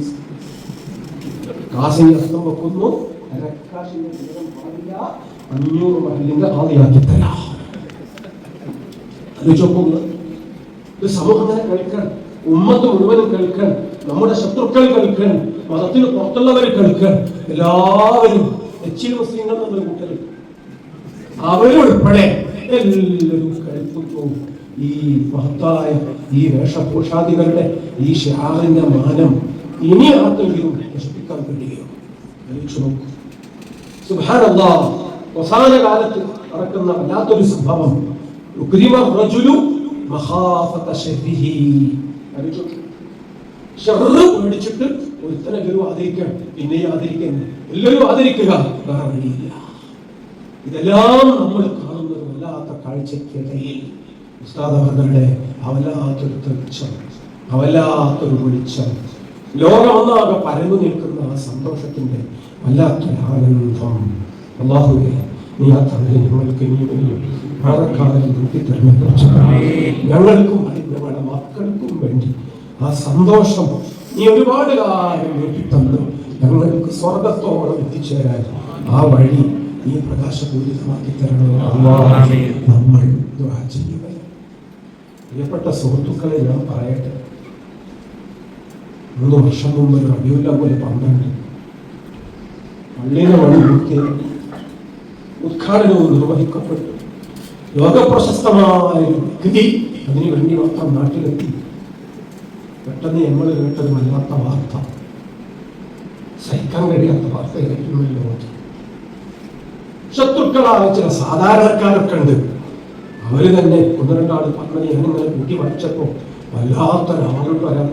അർത്ഥം വെക്കുന്നു. 500 മഹലിന്റെ ആദിയാക്കി തരാം. ഇത് സമൂഹം തന്നെ കേൾക്കണം, ഉമ്മത്ത് മുഴുവനും കേൾക്കണം, നമ്മുടെ ശത്രുക്കൾ കേൾക്കണം, മതത്തിന് പുറത്തുള്ളവർ കേൾക്കണം, എല്ലാവരും മുസ്ലിങ്ങൾ എന്നുള്ള കൂട്ടർ അവരുൾപ്പെടെ എല്ലാവരും കേൾക്കുന്നു. ഈ മഹത്തായ ഈ വേഷഭൂഷാദികളുടെ ഈ ഷിആറിന്റെ മാനം ഇനി ആർക്കെങ്കിലും നശിപ്പിക്കാൻ കഴിയുമോ? ആലോചിച്ചു നോക്കൂ. സുബ്ഹാനല്ലാഹ്. അവസാന കാലത്ത് നടക്കുന്ന വല്ലാത്തൊരു സംഭവം. പേടിച്ചിട്ട് ഒരുത്തനെ ഗുരു ആദരിക്കണം, പിന്നെയും ആദരിക്കണം, എല്ലാവരും ആദരിക്കുക, വേറെ വഴിയില്ല. ഇതെല്ലാം നമ്മൾ കാണുന്നത് വല്ലാത്ത കാഴ്ചയ്ക്കിടയിൽ ഉസ്താദവരുടെ അവലാത്തൊരു തെളിച്ചം, അവലാത്തൊരു വെളിച്ചം, ലോകമൊന്നാകെ പരന്നു നിൽക്കുന്ന ആ സന്തോഷത്തിന്റെ വല്ലാത്തൊരു ആനന്ദം. അല്ലാഹുവേ, നീ ആ തമിഴ് ഞങ്ങൾക്ക് ഇനിയും പാലക്കാലം നിർത്തിത്തരുന്ന ഞങ്ങൾക്കും ഞങ്ങളുടെ മക്കൾക്കും വേണ്ടി ആ സന്തോഷം നീ ഒരുപാട് കാലം നേടിത്തന്നു. ഞങ്ങൾക്ക് സ്വർഗത്തോളം എത്തിച്ചേരാൻ ആ വഴി നീ പ്രകാശപൂരിതമാക്കി തരണോ അല്ലാഹ്. നമ്മൾ ദുആ ചെയ്യുക. പ്രിയപ്പെട്ട സുഹൃത്തുക്കളെ, ഞാൻ പറയട്ടെ, 3 വർഷം മുമ്പ് റബീഉൽ അവ്വൽ 12 പള്ളിയിലെ വഴി ഉദ്ഘാടനവും നിർവഹിക്കപ്പെട്ടു. ലോകപ്രശസ്തമായ വ്യക്തി അതിനു വേണ്ടി മാത്രം നാട്ടിലെത്തി. പെട്ടെന്ന് ഞങ്ങൾ കേട്ടത് വല്ലാത്ത വാർത്ത, സഹിക്കാൻ കഴിയാത്ത വാർത്തയായിരുന്നു. ശത്രുക്കളായ ചില സാധാരണക്കാരൊക്കെ ഉണ്ട്. അവര് തന്നെ 1-2 ആൾ പറഞ്ഞത് ഞാനിങ്ങനെ കൂട്ടി പഠിച്ചപ്പോ വല്ലാത്തൊരാളുകൾ വരാം.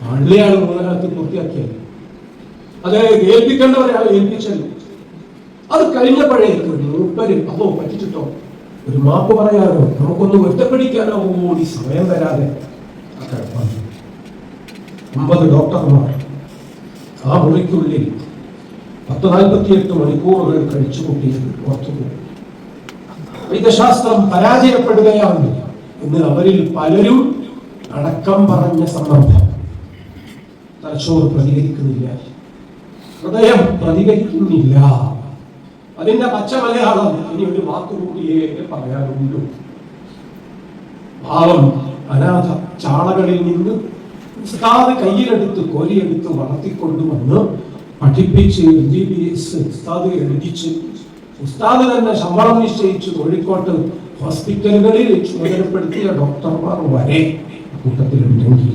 പള്ളിയാണ് 3 പൂർത്തിയാക്കിയത്. അത് ഏൽപ്പിക്കേണ്ടവരെ ആൾ ഏൽപ്പിച്ചല്ലോ. അത് കഴിഞ്ഞപ്പോഴേക്ക് മൂപ്പര് അതോ പറ്റിച്ചിട്ടോ ഒരു മാപ്പ് പറയാനോ നമുക്കൊന്ന് ഒറ്റപ്പെടിക്കാനോ കൂടി സമയം തരാതെ 9 ഡോക്ടർമാർ ആ മുറിക്കുള്ളിൽ 10-48 മണിക്കൂറുകൾ കഴിച്ചുകൂട്ടിയത് ഓർത്തുപോയി. വൈദ്യശാസ്ത്രം പരാജയപ്പെടുകയാണ് എന്ന് അവരിൽ പലരും അടക്കം പറഞ്ഞ സന്ദർഭം. തലച്ചോറ് പ്രതികരിക്കുന്നില്ല, ഹൃദയം പ്രതികരിക്കുന്നില്ല. അതിന്റെ പച്ച മലയാളം ഇനി ഒരു വാക്കുകൂടിയേ പറയാനുള്ളൂ. പാവം അനാഥ ചാളകളിൽ നിന്ന് ഉസ്താദ് കയ്യിലെടുത്ത് കോരിയെടുത്ത് വളർത്തിക്കൊണ്ടുവന്ന് പഠിപ്പിച്ച് MBBS ഉസ്താദ് എഴുതിച്ച് ഉസ്താദ് തന്നെ ശമ്പളം നിശ്ചയിച്ച് കോഴിക്കോട്ട് ഹോസ്പിറ്റലുകളിൽ ചുമതലപ്പെടുത്തിയ ഡോക്ടർമാർ വരെ കൂട്ടത്തിലുണ്ടെങ്കിൽ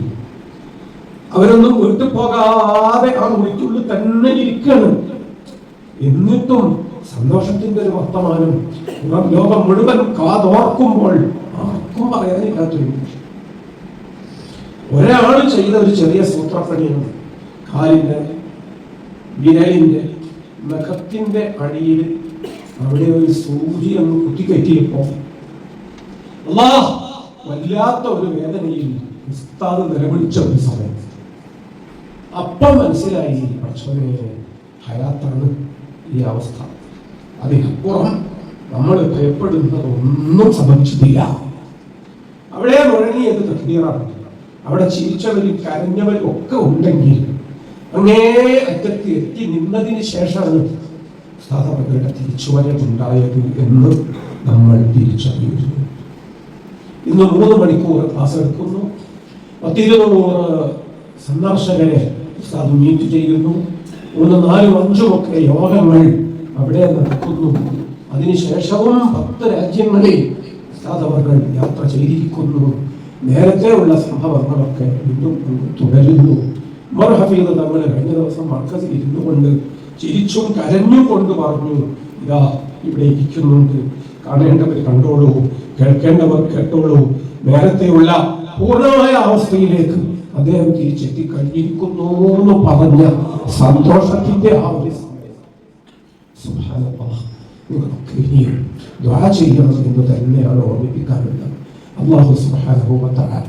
അവരൊന്നും വീട്ടിൽ പോകാതെ ആ മുറിക്കുള്ളിൽ തന്നെ ഇരിക്കണം. എന്നിട്ടും സന്തോഷത്തിന്റെ ഒരു വർത്തമാനം ലോകം മുഴുവൻ കാതോർക്കുമ്പോൾ ആർക്കും പറയാനില്ലാത്തൊരു ഒരാൾ ചെയ്ത ഒരു ചെറിയ സൂത്രപ്പണിയാണ്. കാലിന്റെ വിരലിന്റെ നഖത്തിന്റെ അടിയിൽ അവിടെ ഒരു സൂചി ഒന്ന് കുത്തിക്കയറ്റിയപ്പോ വല്ലാത്ത ഒരു വേദനയിൽ ഉസ്താദ് നിലവിളിച്ച ഒരു സമയം. അപ്പം മനസ്സിലായി പക്ഷേ ഹയാത്താണ് ഈ അവസ്ഥ. അതിനപ്പുറം നമ്മൾ ഭയപ്പെടുന്നതൊന്നും സംഭവിച്ചിട്ടില്ല. അവിടെ മുഴങ്ങിയത് തക്ബീറാണ്. അവിടെ ചിരിച്ചവരും കരഞ്ഞവരും ഒക്കെ ഉണ്ടെങ്കിൽ അങ്ങേ അറ്റത്ത് എത്തി നിന്നതിന് ശേഷമാണ് സാധാരണ തിരിച്ചുവരവുണ്ടായത് എന്ന് നമ്മൾ തിരിച്ചറിയുന്നു. ഇന്ന് 3 മണിക്കൂർ ക്ലാസ് എടുക്കുന്നു. 10-20 സന്ദർശകരെ ഉസ്താദ് മീറ്റ് ചെയ്യുന്നു. 3, 4, 5 ഒക്കെ യോഗങ്ങൾ അവിടെ നടക്കുന്നു. അതിനുശേഷവും 10 രാജ്യങ്ങളിൽ ഉസ്താദ് അവർ യാത്ര ചെയ്തിരിക്കുന്നു. നേരത്തെ ഉള്ള സംഭവങ്ങളൊക്കെ വീണ്ടും തുടരുന്നു. ഉമർ ഹഫീദ് തങ്ങൾ കഴിഞ്ഞ ദിവസം മർക്കസിൽ ഇരുന്നു കൊണ്ട് ചിരിച്ചും കരഞ്ഞും കൊണ്ട് പറഞ്ഞു, ഇതാ ഇവിടെ ഇരിക്കുന്നുണ്ട്, കാണേണ്ടവർ കണ്ടോളൂ, കേൾക്കേണ്ടവർ കേട്ടോളൂ. നേരത്തെയുള്ള പൂർണ്ണമായ അവസ്ഥയിലേക്ക് അദ്ദേഹം തിരിച്ചെത്തി കഴിഞ്ഞിരിക്കുന്നു എന്ന് പറഞ്ഞ സന്തോഷത്തിന്റെ ആ ഒരു സമയം സുബ്ഹാനല്ലാഹ് ദുആ ചെയ്യണം എന്ന് തന്നെയാണ് ഓർമ്മിപ്പിക്കാനുള്ളത്. അല്ലാഹു സുബ്ഹാനഹു വ തആല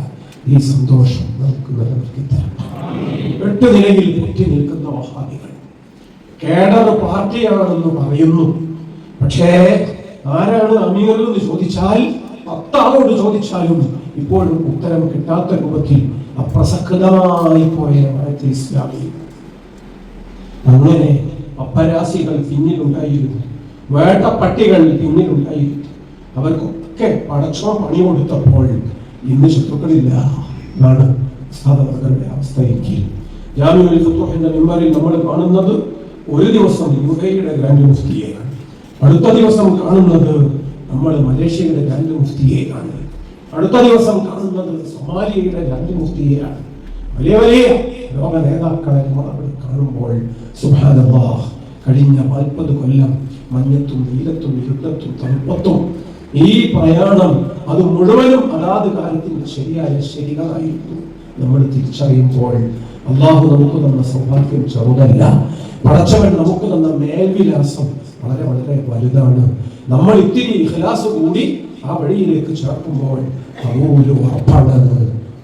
ഈ സന്തോഷം നമുക്ക് നിലനിർത്തി തരട്ടെ. 8 നിലയിൽ തെറ്റി നിൽക്കുന്ന വഹാബികൾ കേഡർ പാർട്ടിയാണെന്ന് പറയുന്നു. പക്ഷേ ആരാണ് അമീർ എന്ന് ചോദിച്ചാൽ 10 ആളോട് ചോദിച്ചാലും ഇപ്പോഴും ഉത്തരം കിട്ടാത്ത രൂപത്തിൽ അപ്രസക്തമായി പോയ ഇസ്ലാമി. അങ്ങനെ അപ്പരാസികൾ പിന്നിലുണ്ടായിരുന്നു, വേട്ടപ്പട്ടികൾ പിന്നിലുണ്ടായിരുന്നു. അവർക്കൊക്കെ പടച്ചോ പണി കൊടുത്തപ്പോൾ ഇന്ന് ശത്രുക്കളില്ല എന്നാണ് സാധാരണ അവസ്ഥയെങ്കിൽ ജാമിഉൽ ഫുതുഹിന്റെ മിമ്പറിൽ നമ്മൾ കാണുന്നത് ഒരു ദിവസം യുഎഇയുടെ ഗ്രാൻഡ് മുഫ്തിയെയാണ്, അടുത്ത ദിവസം കാണുന്നത് നമ്മൾ മലേഷ്യയുടെ ഗ്രാൻഡ് മുഫ്തിയെയാണ്, അടുത്ത ദിവസം കാണുന്നത് സൊമാലിയയുടെ ഗ്രാൻഡ് മുഫ്തിയെയാണ്. വലിയ വലിയ ലോക നേതാക്കളെ നമ്മൾ അവിടെ കാണുമ്പോൾ സുബ്ഹാനല്ലാഹ് കഴിഞ്ഞ 40 കൊല്ലം മഞ്ഞത്തും നീലത്തും ഇരുട്ടത്തും തണുപ്പത്തും ഈ പ്രയാണം അത് മുഴുവനും അതാത് കാലത്തിന് ശരിയായ ശരികളായിരുന്നു. നമ്മൾ തിരിച്ചറിയുമ്പോൾ അള്ളാഹു നമുക്ക് തന്ന സൗഭാഗ്യം ചെറുതല്ല. പടച്ചവൻ നമുക്ക് തന്ന മേൽവിലാസം വളരെ വളരെ വലുതാണ്. നമ്മൾ ഇത്തിരി ഇഖ്ലാസ് കൂടി ആ വഴിയിലേക്ക് ചേർക്കുമ്പോൾ കബൂൽ ഉറപ്പാണ്.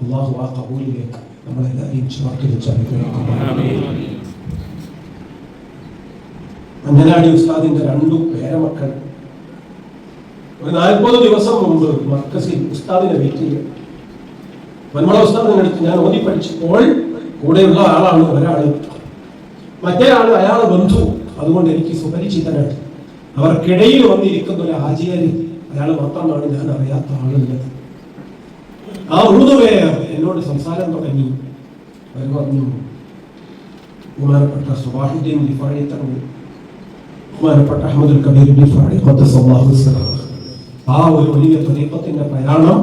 അള്ളാഹു ആ കബൂലിലേക്ക് നമ്മളെല്ലാവരെയും ചേർത്ത് വെച്ച് അനുഗ്രഹിക്കുന്നു. അഞ്ചനാടി ഉസ്താദിന്റെ 2 പേരമക്കൾ ഒരു 40 ദിവസം മുമ്പ് മർക്കസിൽ ഉസ്താദിനെ വെയിറ്റ് ചെയ്യും. വന്മള ഉസ്താദിന്റെ അടുത്ത് ഞാൻ ഓതി പഠിച്ചപ്പോൾ കൂടെയുള്ള ആളാണ് ഒരാള്, മറ്റേ ആള് അയാളെ ബന്ധു, അതുകൊണ്ട് എനിക്ക് സുപരിചിതനാണ്. അവർക്കിടയിൽ വന്നിരിക്കുന്ന ഒരു ആചാര്യ, അയാൾ മാത്രമാണ് ഞാൻ അറിയാത്ത ആളുള്ളത്. ആ 3 പേർ എന്നോട് സംസാരം തുടങ്ങി. അവർ പറഞ്ഞു, ബഹുമാനപ്പെട്ട സുബാഹുദ്ദീൻ റിഫായി തങ്ങൾ, ബഹുമാനപ്പെട്ട അഹ്മദുൽ കബീർ റിഫായി ഖദ്ദസല്ലാഹു സിറഹു, ആ ഒരു വലിയ ത്വരീഖത്തിന്റെ പ്രയാണം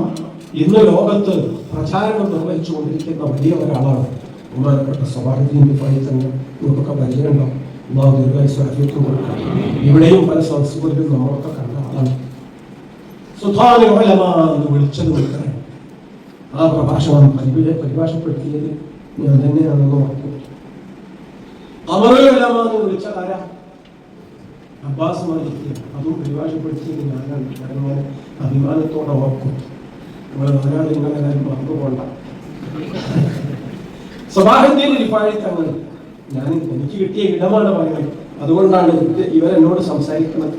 ഇന്ന് ലോകത്ത് പ്രചാരണം നിർവഹിച്ചുകൊണ്ടിരിക്കുന്ന വലിയ ഒരാളാണ് ബഹുമാനപ്പെട്ട സുബാഹുദ്ദീൻ റിഫായി തങ്ങൾ. നമുക്കൊക്കെ പരിചയമുണ്ടോ? അല്ലാഹു ദീർഘായുസ്സും കൊടുക്കട്ടെ. ഇവിടെയും പല സംസ്കൃതികളും നമ്മളൊക്കെ കണ്ട ആളാണ്. സുൽത്താനുൽ ഉലമ എന്ന് വിളിച്ചത് കൊടുക്കാൻ ആ പ്രഭാഷണം പരിഭാഷപ്പെടുത്തിയത് ഞാൻ തന്നെയാണെന്ന് ഓർക്കും. അമറുൽ ഉലമ എന്ന് വിളിച്ചതാരാ? അബ്ബാസ് മാലിക്. അതും പരിഭാഷപ്പെടുത്തിയത് ഞാനാണ്. ഞാൻ അഭിമാനത്തോടെ ഓർക്കും. നിങ്ങളെല്ലാവരും മറന്നുകൊണ്ട സബാഹുദ്ദീൻ റിഫായി തങ്ങൾ, എനിക്ക് കിട്ടിയ ഇടമാണ് പറയുന്നത്, അതുകൊണ്ടാണ് ഇവരെന്നോട് സംസാരിക്കുന്നത്.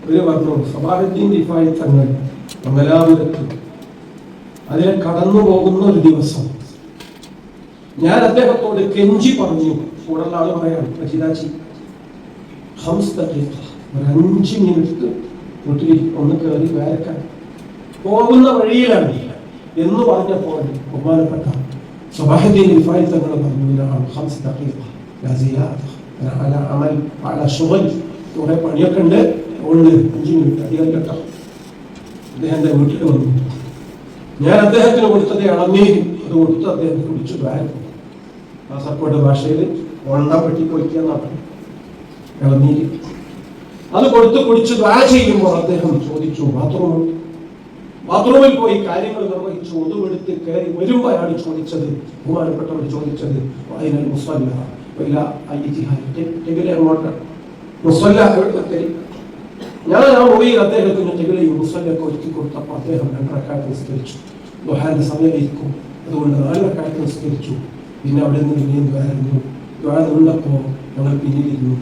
ഇവര് പറഞ്ഞു, സബാഹുദ്ദീൻ റിഫായി തങ്ങൾ മംഗലാപുരത്ത് അതിലെ കടന്നു പോകുന്ന ഒരു ദിവസം ഞാൻ അദ്ദേഹത്തോട് കെഞ്ചി പറഞ്ഞു, കൂടെയുള്ള ആള് പറയാം, മജീദാച്ചി 5 മിനിറ്റ് വീട്ടിൽ ഒന്ന് കയറി വേരക്കാൻ പോകുന്ന വഴിയിലാണ് എന്ന് പറഞ്ഞപ്പോൾ ബഹുമാനപ്പെട്ട സബാഹുദ്ദീൻ റിഫായി തങ്ങൾ പറഞ്ഞു, 5 ദഖീഖ ലാ സിയാദ അല അമൽ അല ശുഗൽ, കുറെ പണിയൊക്കെ ഉണ്ട്, അതുകൊണ്ട് 5 മിനിറ്റ് അധികം കേട്ടോ. അദ്ദേഹത്തിന്റെ വീട്ടിൽ വന്നു. ഞാൻ അദ്ദേഹത്തിന് കൊടുത്തത് ഇളനീര്, അത് കൊടുത്ത് അദ്ദേഹം കുടിച്ചു വേരും. കാസർഗോഡ് ഭാഷയിൽ ഒണ്ട പെട്ടി പൊയ്ക്കാന്ന് പറഞ്ഞു. ഇളനീര് അത് കൊടുത്ത് കുടിച്ച് ദ്വാ ചെയ്യുമ്പോൾ അദ്ദേഹം ചോദിച്ചു, ബാത്റൂമിൽ പോയി കാര്യങ്ങൾ നിർവഹിച്ചു ഒതുവെടുത്ത് കയറി വരുമ്പോഴാണ് ചോദിച്ചത്, ബഹുമാനപ്പെട്ടവർ ചോദിച്ചത്, അതിനൽ മുസല്ല അങ്ങോട്ട് മുസല്ല ഞാൻ ആ മുറിയിൽ അദ്ദേഹത്തിന് ടെബിലയും മുസല്ലൊക്കെ ഒരുക്കി കൊടുത്തപ്പോൾ അദ്ദേഹം 2 റക്അത്ത് നിസ്കരിച്ചു. ദുഹാന്റെ സമയമായിരിക്കും, അതുകൊണ്ട് 4 റക്അത്ത് നിസ്കരിച്ചു. പിന്നെ അവിടെ നിന്ന് പിന്നെയും ദ്വാ നിന്നപ്പോൾ ഞങ്ങൾ പിന്നിലിരുന്നു.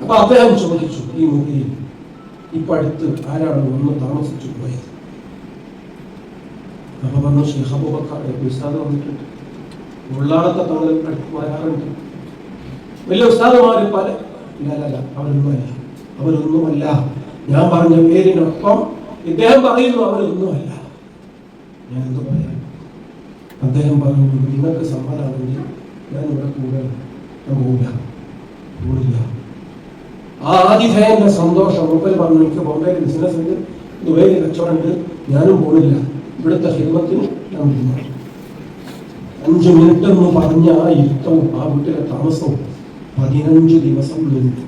അപ്പൊ അദ്ദേഹം ചോദിച്ചു, ഈ മുറിയിൽ ഇപ്പൊ അടുത്ത് ആരാണ് ഒന്ന് താമസിച്ചു പോയത്? അപ്പൊ പറഞ്ഞു, ഷെയ്ഖ് അബൂബക്കർ ഉസ്താദ് വന്നിട്ടുണ്ട്, ഉള്ളാളത്തെ തങ്ങൾ വരാറുണ്ട്, വലിയ ഉസ്താദുമാര് പല. ഇല്ല, അവരൊന്നുമല്ല. ഞാൻ പറഞ്ഞ പേരിനൊപ്പം ഇദ്ദേഹം പറയുന്നു അവരൊന്നുമല്ല. ഞാൻ എന്ത് പറയാം? അദ്ദേഹം പറഞ്ഞു, നിങ്ങൾക്ക് സമ്മതമാണെങ്കിൽ ഞാൻ ഇവിടെ കൂടില്ല. ആ ആതിഥേയന്റെ സന്തോഷം മുമ്പിൽ പറഞ്ഞു, എനിക്ക് ബോംബെയിൽ ബിസിനസ് ഉണ്ട്, ദുബൈയിൽ കച്ചവടമുണ്ട്, ഞാനും പോണില്ല, ഇവിടുത്തെ ഹിദ്മത്തിന് ഞാൻ പോകുന്നു. 5 മിനിറ്റ് എന്ന് പറഞ്ഞ ആ ഇരുത്തവും ആ വീട്ടിലെ താമസവും 15 ദിവസം നിന്നു.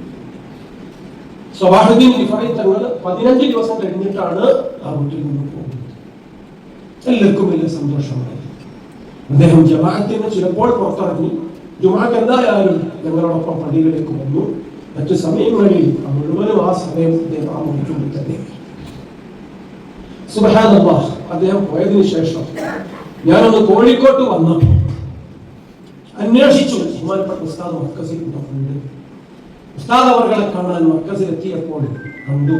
സ്വഭാവത്തിൽ തങ്ങൾ 15 ദിവസം കഴിഞ്ഞിട്ടാണ് ആ വീട്ടിൽ നിന്ന് പോകുന്നത്. എല്ലാവർക്കും വലിയ സന്തോഷമായി. അദ്ദേഹം ജമാഅത്തിന് ചിലപ്പോൾ പുറത്തിറങ്ങി, ജുമാഅത്ത് എന്തായാലും ഞങ്ങളോടൊപ്പം പള്ളികളിലേക്ക് വന്നു. മറ്റു സമയങ്ങളിൽ മുഴുവനും ആ സമയം അദ്ദേഹം ആ മുറിക്കുള്ളിൽ തന്നെ. സുബ്ഹാനല്ലാഹ്, അദ്ദേഹം പോയതിനു ശേഷം ഞാനൊന്ന് കോഴിക്കോട്ട് വന്നപ്പോൾ അന്വേഷിച്ചു, ബഹുമാനപ്പെട്ട ഉസ്താദ് മർക്കസിൽ ഉണ്ട്. ഉസ്താദ് അവർകളെ കാണാൻ മർക്കസിലെത്തിയപ്പോൾ കണ്ടു.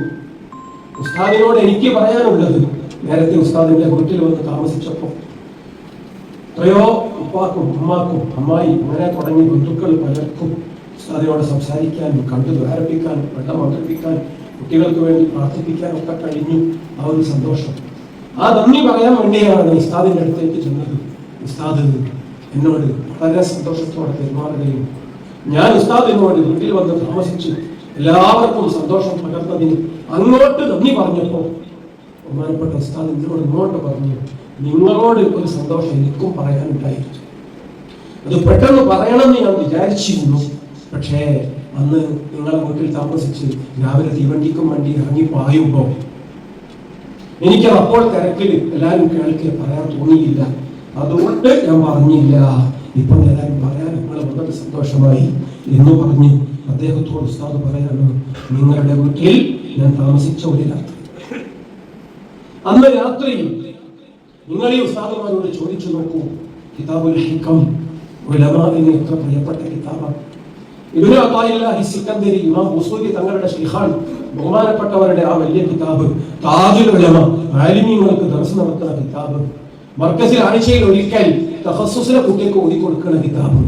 ഉസ്താദിനോട് എനിക്ക് പറയാനുള്ളത്, നേരത്തെ ഉസ്താദിന്റെ വീട്ടിൽ വന്ന് താമസിച്ചപ്പോൾ എത്രയോ ഉപ്പാക്കും ഉമ്മാക്കും അമ്മായി അങ്ങനെ തുടങ്ങി ബന്ധുക്കൾ പലർക്കും ഉസ്താദിനോട് സംസാരിക്കാനും കണ്ടു ദ്വാരപ്പിക്കാനും വെള്ളം അവതരിപ്പിക്കാനും കുട്ടികൾക്ക് വേണ്ടി പ്രാർത്ഥിപ്പിക്കാനും ഒക്കെ കഴിഞ്ഞു. ആ ഒരു സന്തോഷം, ആ നന്ദി പറയാൻ വേണ്ടിയാണ് ഉസ്താദിന്റെ അടുത്തേക്ക് ചെന്നത്. ഉസ്താദ് എന്നോട് വളരെ സന്തോഷത്തോടെ പെരുമാറുകയും ഞാൻ ഉസ്താദിനോട് വീട്ടിൽ വന്ന് താമസിച്ച് എല്ലാവർക്കും സന്തോഷം പകർന്നതിന് അങ്ങോട്ട് നന്ദി പറഞ്ഞപ്പോൾ ബഹുമാനപ്പെട്ട ഉസ്താദ് എന്നോട് ഇങ്ങോട്ട് പറഞ്ഞു, നിങ്ങളോട് ഒരു സന്തോഷം എനിക്കും പറയാനുണ്ടായിരുന്നു. അത് പെട്ടെന്ന് പറയണമെന്ന് ഞാൻ വിചാരിച്ചിരുന്നു. പക്ഷേ അന്ന് നിങ്ങളെ വീട്ടിൽ താമസിച്ച് രാവിലെ തീവണ്ടിക്കും വണ്ടി ഇറങ്ങി പായുമ്പോൾ എനിക്ക് അപ്പോൾ തിരക്കിൽ എല്ലാവരും കേൾക്കെ പറയാൻ തോന്നിയില്ല. അതുകൊണ്ട് ഞാൻ പറഞ്ഞില്ല. ഇപ്പൊ എല്ലാവരും പറയാൻ നിങ്ങൾ വളരെ സന്തോഷമായി എന്ന് പറഞ്ഞ് അദ്ദേഹത്തോട് ഉസ്താദ് പറയാണ്, നിങ്ങളുടെ വീട്ടിൽ ഞാൻ താമസിച്ച ഒരു രാത്രി, അന്ന് രാത്രി നിങ്ങൾ ഈ ഉസ്താദുമാരോട് ചോദിച്ചു നോക്കൂ, കിതാബുൽ ഹിക്കം ഉലമാഇന് എത്ര പ്രിയപ്പെട്ട കിതാബാണ്. ഇബ്നു അത്താഇല്ലാഹി സിക്കന്ദരി ഇമാം ബുസൂരി തങ്ങളുടെ ശൈഖാൻ, ബഹുമാനപ്പെട്ടവരുടെ ആ വലിയ കിതാബ് താജുൽ ഉലമ, ആലിമീങ്ങൾക്ക് ദർസ് നടത്തുന്ന കിതാബ്, മർക്കസിൽ ആഴ്ചയിൽ ഒരിക്കൽ തഖസ്സുസിനെ കുട്ടികൾക്ക് ഓതിക്കൊടുക്കുന്ന കിതാബ്.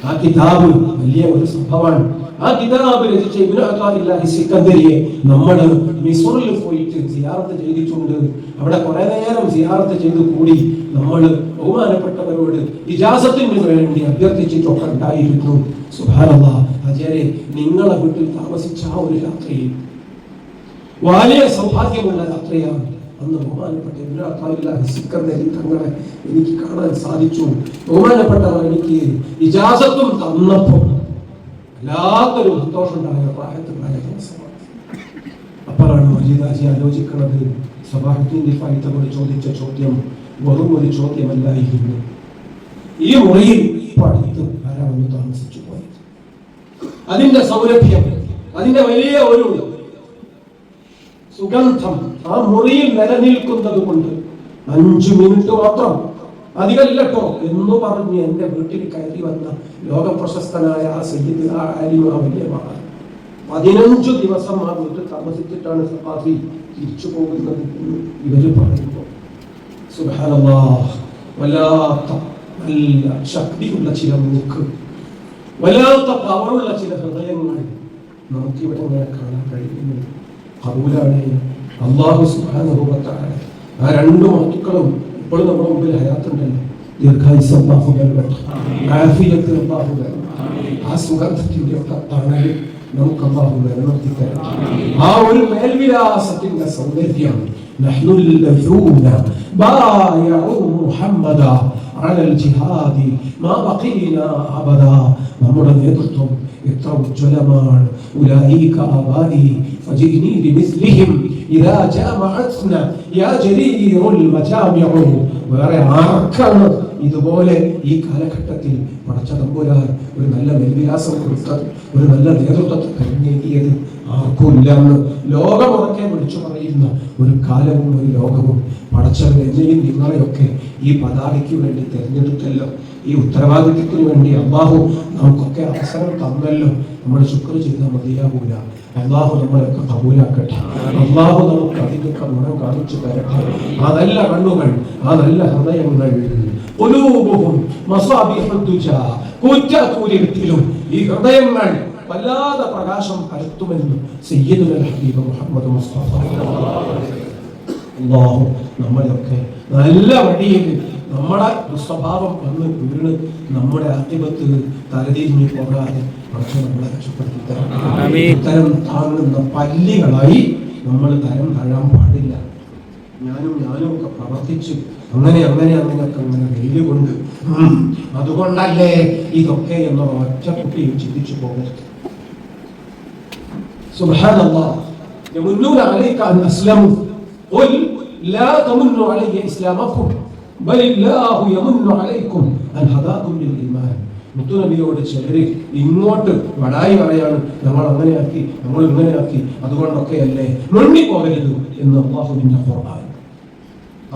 ആ കിതാബ് വലിയ ഒരു സംഭവമാണ്. ആ കിതാബ് രചിച്ച ഇബ്നു അത്താഇല്ലാഹി സിക്കന്ദരിയെ നമ്മൾ മിസ്റിൽ പോയിട്ട് സിയാറത്ത് ചെയ്തിട്ടുണ്ട്. അവിടെ കുറെ നേരം സിയാറത്ത് ചെയ്ത് കൂടി നമ്മൾ ബഹുമാനപ്പെട്ടവരോട് ഇജാസത്തിന് വേണ്ടി അഭ്യർത്ഥിച്ചിട്ടൊക്കെ ഉണ്ടായിരുന്നു. സുബ്ഹാനല്ലാഹ്, അജരെ നിങ്ങളെ വീട്ടിൽ താമസിച്ച ആ ഒരു രാത്രി വലിയ സൗഭാഗ്യമുള്ള രാത്രിയാണ്. അന്ന് ബഹുമാനപ്പെട്ട ഇബ്നു അത്താഇല്ലാഹി സിക്കന്ദരി തങ്ങളെ എനിക്ക് കാണാൻ സാധിച്ചു. ബഹുമാനപ്പെട്ടവർ എനിക്ക് ഇജാസത്തും തന്നപ്പോൾ വല്ലാത്തൊരു സന്തോഷം ഉണ്ടായ പ്രായത്തിലായ ദിവസമാണ്. അപ്പോഴാണ് മജീദാജി ആലോചിക്കുന്നത്, സബാഹുദ്ദീൻ ദിഫാഇ തങ്ങൾ ചോദിച്ച ചോദ്യം വെറും ഒരു ചോദ്യമല്ലായിരുന്നു. ഈ മുറിയിൽ അടുത്ത് ആരാണ് താമസിച്ചു പോയത്? അതിന്റെ സൗരഭ്യം, അതിന്റെ വലിയ ഒരു സുഗന്ധം ആ മുറിയിൽ നിലനിൽക്കുന്നത് കൊണ്ട് 5 മിനിറ്റ് മാത്രം, അധികമല്ലട്ടോ എന്ന് പറഞ്ഞ് എന്റെ വീട്ടിൽ കയറി വന്ന ലോക പ്രശസ്തനായ ആ സയ്യിദ്, ആ ആലിം, ആ വലിയ മഹാൻ 15 ദിവസം ആ വീട്ടിൽ താമസിച്ചിട്ടാണ് സഖാഫി തിരിച്ചു പോകുന്നത് എന്ന് ഇവര് പറയുമ്പോൾ സുബ്ഹാനല്ലാഹ്, വല്ലാത്ത നല്ല ശക്തിയുള്ള ചില മൂക്ക്, വല്ലാത്ത പവറുള്ള ചില ഹൃദയങ്ങൾ നമുക്കിവിടെ ഇങ്ങനെ കാണാൻ കഴിയുന്നു. ഖബൂലാണ് അല്ലാഹു സുബ്ഹാനഹു വ തആല. ആ 2 മഹത്തുക്കളും ഇപ്പോൾ നമ്മുടെ മുമ്പിൽ ഹയാത്തുണ്ടല്ലോ. ദീർഘായുസ്സ് അല്ലാഹു നൽകട്ടെ, ആഫിയത്ത് അല്ലാഹു നൽകട്ടെ. ആ സുഗന്ധത്തിന്റെ തണലിൽ നമുക്ക് അല്ലാഹു നിലനിർത്തി തരട്ടെ. ആ ഒരു മേൽവിലാസത്തിന്റെ സൗന്ദര്യം, നഹ്നുൽ ലദൂന ബായഉ മുഹമ്മദ, അലൽ ജിഹാദി മാ ബഖീനാ അബദാ. നമ്മുടെ നേതൃത്വം എത്ര ഉജ്ജ്വലമാണ്. ഉലൈക ആബാഇ ഫജിനി ബിമിസ്ലിഹിം ഇദാ ജാമഅത്നാ യാ ജരീറുൽ മജാമിഉ. വേറെ ആർക്കാണ് ഇതുപോലെ ഈ കാലഘട്ടത്തിൽ പടച്ച തമ്പുരാൻ ഒരു നല്ല മേൽവിലാസം കൊടുത്തത്, ഒരു നല്ല നേതൃത്വത്തെ കരുന്നേകിയത്? ആർക്കുമില്ലെന്ന് ലോകമുറക്കെ വിളിച്ചു പറയുന്ന ഒരു കാലവും ഒരു ലോകവും പടച്ചവൻ എന്നെയും നിങ്ങളെയൊക്കെ ഈ പതാകയ്ക്ക് വേണ്ടി തിരഞ്ഞെടുത്തല്ലോ. ഈ ഉത്തരവാദിത്വത്തിന് വേണ്ടി അല്ലാഹു നമുക്കൊക്കെ അവസരം തന്നല്ലോ. നമ്മൾ ശുക്ർ ചെയ്താൽ മതിയാകൂല. അല്ലാഹു നമ്മളൊക്കെ കബൂലാക്കട്ടെ. അല്ലാഹു നമുക്ക് അതിനൊക്കെ ഗുണം കാണിച്ചു തരട്ടെ. ആ നല്ല കണ്ണുകൾ, ആ നല്ല ഹൃദയങ്ങൾ, കൂറ്റാക്കൂരിലും ഈ ഹൃദയങ്ങൾ വല്ലാതെ പ്രകാശം പരത്തുമെന്ന് സയ്യിദുൽ ഹബീബ് മുഹമ്മദ് മുസ്തഫ. അല്ലാഹു നമ്മളൊക്കെ നല്ല വഴിയിൽ നമ്മുടെ സ്വഭാവം വന്ന് വീണ് നമ്മുടെ ആത്മത്ത് തലതിരിഞ്ഞു പോകാതെ പക്ഷെ നമ്മളെ രക്ഷപ്പെടുത്തി തരണം. ഇത്തരം താങ്ങുന്ന പല്ലികളായി നമ്മൾ തരം താഴാൻ പാടില്ല. ഞാനും ഒക്കെ പ്രവർത്തിച്ച് അങ്ങനെ വെയിലുകൊണ്ട് അതുകൊണ്ടല്ലേ ഇതൊക്കെ എന്നുള്ള ഒറ്റ കുട്ടിയും ചിന്തിച്ചു പോകരുത്. സുബ്ഹാനല്ലാഹ് യമുന്നൂന അലൈക അൻ അസ്ലമു ഖുൽ ലാ തമുന്നു അലയ്യ ഇസ്ലാമക്കും ബലില്ലാഹു യമുന്നു അലൈക്കും അൻ ഹദാകും ലിൽ ഈമാൻ. മുത്തുനബിയോട് ചിലര് ഇങ്ങോട്ട് വടായി പറയാണ്, നമ്മൾ അങ്ങനെയാക്കി, നമ്മൾ ഇങ്ങനെയാക്കി, അതുകൊണ്ടൊക്കെയല്ലേ. മുണ്ടി പോകരുത് എന്ന് അല്ലാഹുവിന്റെ ഖുർആൻ.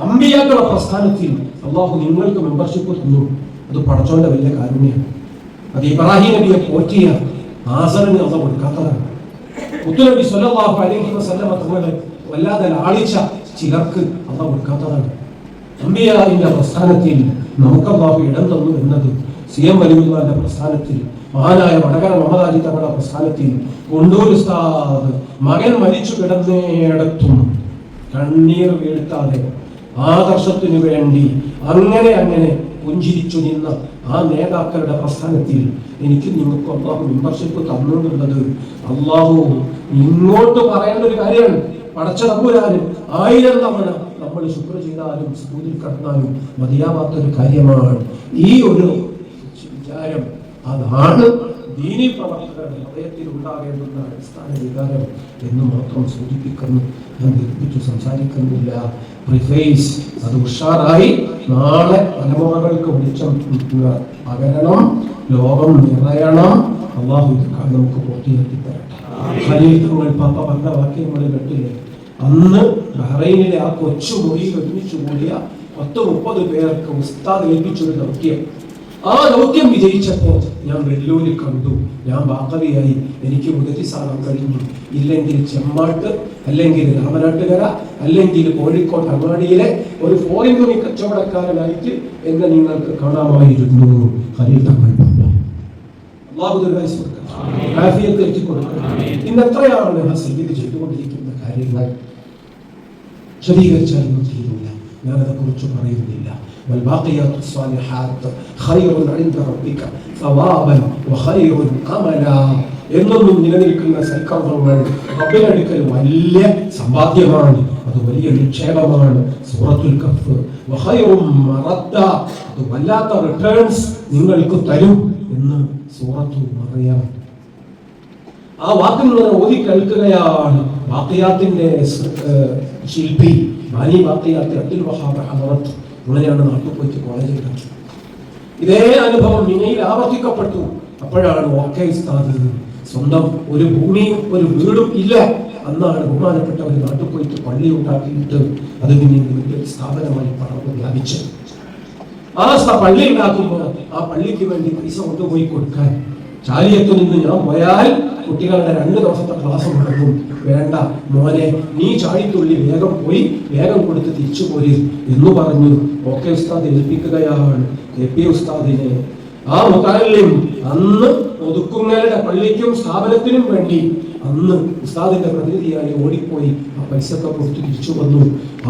അമ്പിയാക്കളുടെ പ്രസ്ഥാനത്തിൽ അല്ലാഹു നിങ്ങൾക്ക് മെമ്പർഷിപ്പ് തന്നു. അത് പടച്ചോന്റെ വലിയ കാരുണ്യമാണ്. അത് ഇബ്രാഹിം നബിയെ പോറ്റിയ ആസറിന് അള്ളാഹു കൊടുക്കാത്തതാണ്. മുത്തുനബി സ്വല്ലല്ലാഹു അലൈഹി വസല്ലമ തങ്ങളെ വല്ലാതെ ലാളിച്ച ചിലർക്ക് അള്ളാഹു കൊടുക്കാത്തതാണ്. അമ്പിയാഇന്റെ പ്രസ്ഥാനത്തിൽ നമുക്ക് അല്ലാഹു ഇടം തന്നു എന്നത് സിഎം വലിയുള്ളാന്റെ പ്രസ്ഥാനത്തിൽ, മഹാനായ വടകര മുഹമ്മദ് തങ്ങളുടെ പ്രസ്ഥാനത്തിൽ കൊണ്ടൂർ ഉസ്താദ് മകൻ മരിച്ചു കിടന്നേടത്തും കണ്ണീർ വീഴ്ത്താതെ ആദർശത്തിനു വേണ്ടി അങ്ങനെ പുഞ്ചിരിച്ചു നിന്ന ആ നേതാക്കളുടെ പ്രസ്ഥാനത്തിൽ എനിക്ക് നിങ്ങൾക്ക് അല്ലാഹു മെമ്പർഷിപ്പ് തന്നുള്ളത് അല്ലാഹു ഇങ്ങോട്ട് പറയേണ്ട ഒരു കാര്യമാണ്. പടച്ച തമ്പുരാന് 1000 തവണ നമ്മൾ ശുക്ർ ചെയ്താലും സ്കൂളിൽ കടന്നാലും മതിയാവാത്തൊരു കാര്യമാണ്. ഈ ഒരു വിചാരം അതാണ് ദീനി പ്രവർത്തകരുടെ ഹൃദയത്തിൽ ഉണ്ടാകേണ്ടുന്ന അടിസ്ഥാന വികാരം എന്ന് മാത്രം സൂചിപ്പിക്കുന്നു. ഞാൻ ദീർഘിച്ചു സംസാരിക്കുന്നില്ല. പ്രിഫേസ് അത് ഉഷാറായി നാളെ തലമുറകൾക്ക് വെളിച്ചം പകരണം, ലോകം നിറയണം. അല്ലാഹു ഇതൊക്കെ നമുക്ക് പൂർത്തിയാക്കി തരട്ടെ. ഖലീൽ തങ്ങൾ പാപ്പ പറഞ്ഞ വാക്യങ്ങൾ കേട്ടില്ലേ? അന്ന് ബഹ്റൈനിലെ ആ കൊച്ചു മുറിയിൽ ഒരുമിച്ച് കൂടിയ 10-30 പേർക്ക് ഉസ്താദ് ഏൽപ്പിച്ചൊരു ദൗത്യം. ആ ദൗത്യം വിജയിച്ചപ്പോൾ ഞാൻ വെല്ലൂരിൽ കണ്ടു. ഞാൻ ബാക്കവിയായി, എനിക്ക് മുഖത്തിസാറാൻ കഴിഞ്ഞു. ഇല്ലെങ്കിൽ ചെമ്മാട്ട്, അല്ലെങ്കിൽ രാമനാട്ടുകര, അല്ലെങ്കിൽ കോഴിക്കോട് അങ്ങാടിയിലെ ഒരു ഫോറിൻ തുണി കച്ചവടക്കാരനായിട്ട് എന്നെ നിങ്ങൾക്ക് കാണാമായിരുന്നു. ഖലീൽ തങ്ങൾ ഇന്ന് എത്രയാണ് ആ സയ്യിദ് ചെയ്തുകൊണ്ടിരിക്കുന്ന കാര്യങ്ങൾ? വിശദീകരിച്ചാലൊന്നും തീരില്ല. ഞാനതെ കുറിച്ച് പറയുന്നില്ല. والباقيات الصالحات خير عند ربك ثوابا وخير املا. എന്നൊന്നും നിലനിൽക്കുന്ന സൽക്കർമ്മങ്ങൾ റബ്ബിന്റെ അടുക്കൽ വലിയ സമ്പാദ്യമാണ്, അത് വലിയ നിക്ഷേപമാണ്. സൂറത്തുൽ കഹ്ഫ് വഖൈറും മറദ്ദ, അത് വല്ലാത്ത റിട്ടേൺസ് നിങ്ങൾക്ക് തരും എന്ന് സൂറത്തു മറിയം. ആ വാക്കിൽ നിന്ന് ഓതി കേൾക്കുകയാണ് ബാഖിയാത്തിന്റെ ശില്പി ബാനി ബാഖിയാത്ത് അബ്ദുൽ വഹാബ് ഹദറത്ത്. അങ്ങനെയാണ് നാട്ടിൽ പോയിട്ട് കോളേജിൽ കണ്ടത്. ഇതേ അനുഭവം മിനയിൽ ആവർത്തിക്കപ്പെട്ടു. അപ്പോഴാണ് ഓക്കെ ഉസ്താദ് സ്വന്തം ഒരു ഭൂമിയും ഒരു വീടും ഇല്ല. അന്നാണ് ബഹുമാനപ്പെട്ട ഒരു നാട്ടിൽ പോയിട്ട് പള്ളി ഉണ്ടാക്കിയിട്ട് അത് പിന്നീട് വലിയൊരു സ്ഥാപനമായി പടർന്ന് വ്യാപിച്ചത്. ആ പള്ളി ഉണ്ടാക്കുമ്പോൾ ആ പള്ളിക്ക് വേണ്ടി പൈസ കൊണ്ടുപോയി കൊടുക്കാൻ ചാലിയത്ത് നിന്ന് ഞാൻ പോയാൽ കുട്ടികളുടെ 2 ദിവസത്തെ ക്ലാസ് മുടങ്ങും. വേണ്ട മോനെ, നീ ചാടിത്തുള്ളി വേഗം പോയി വേഗം കൊടുത്ത് തിരിച്ചു പോര് എന്ന് പറഞ്ഞു ഓക്കെ ഉസ്താദ് ഏൽപ്പിക്കുകയാണ് KP ഉസ്താദിനെ. ആ മുതല്ലിം അന്ന് ഒതുക്കുങ്ങളുടെ പള്ളിക്കും സ്ഥാപനത്തിനും വേണ്ടി അന്ന് ഉസ്താദിന്റെ പ്രതിനിധിയായി ഓടിപ്പോയി ആ പൈസയൊക്കെ കൊടുത്ത് തിരിച്ചു വന്നു.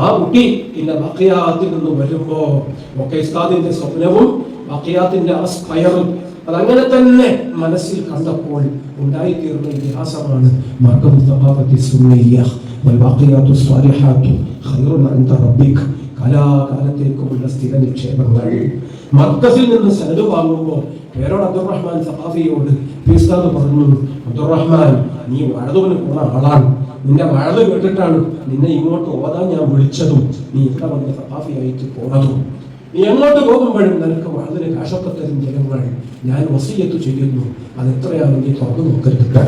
ആ കുട്ടി പിന്നെ ബാഖിയാത്തിൽ നിന്ന് വരുമ്പോ ഒക്കെ ഉസ്താദിന്റെ സ്വപ്നവും ബാഖിയാത്തിന്റെ ആ സ്പയറും അതങ്ങനെ തന്നെ മനസ്സിൽ കണ്ടപ്പോൾ ഉണ്ടായിത്തീർന്ന ഇതിഹാസമാണ് മർകബുത്ത് തഖാഫത്തി സുന്നിയ്യ വൽ ബാഖിയാത്തു സ്വാലിഹാത്തു ഖൈറുൻ ഇൻദ റബ്ബിക കാലാകാലത്തേക്കുമുള്ള സ്ഥിര നിക്ഷേപങ്ങൾ. മർക്കസിൽ നിന്ന് സനദ് വാങ്ങുമ്പോൾ പേരോട് അബ്ദുറഹ്മാൻ സഖാഫിയോട് ഉസ്താദ് പറഞ്ഞു, അബ്ദുറഹ്മാൻ, നീ വഴതുവിന് പോണ ആളാണ്, നിന്റെ വഴത് കേട്ടിട്ടാണ് നിന്നെ ഇങ്ങോട്ട് ഓതാൻ ഞാൻ വിളിച്ചതും നീ ഇവിടെ വന്ന് സഖാഫിയായിട്ട് പോണതും. നീ എങ്ങോട്ട് പോകുമ്പോഴും നിനക്ക് വഴതിന് കാശൊക്കെ തരും ജനങ്ങൾ, ഞാൻ വസിയത്ത് ചെയ്യുന്നു, അതെത്രയാണ് നീ തുറന്നു നോക്കരുത്.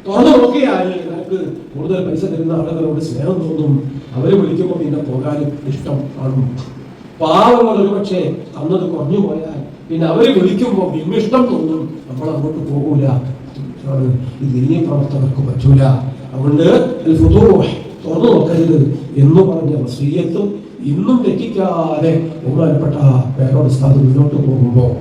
തുറന്നു നോക്കിയാൽ നിനക്ക് കൂടുതൽ പൈസ തരുന്ന ആളുകളോട് സ്നേഹം തോന്നും, അവര് വിളിക്കുമ്പോൾ പിന്നെ പോകാനും ഇഷ്ടം കാണും. പാവങ്ങൾ ഒരുപക്ഷെ തന്നത് കുറഞ്ഞു പോയാൽ പിന്നെ അവര് വിളിക്കുമ്പോൾ വിമ്മിഷ്ടം തോന്നും, നമ്മൾ അങ്ങോട്ട് പോകൂല. ഇത് ദീനീ പ്രവർത്തകർക്ക് പറ്റൂല. അതുകൊണ്ട് തുറന്നു നോക്കരുത് എന്ന് പറഞ്ഞ വസീയത്തും ഇന്നും തെറ്റിക്കാതെ ബഹുമാനപ്പെട്ട പേരോട് ഉസ്താദ് മുന്നോട്ട് പോകുമ്പോൾ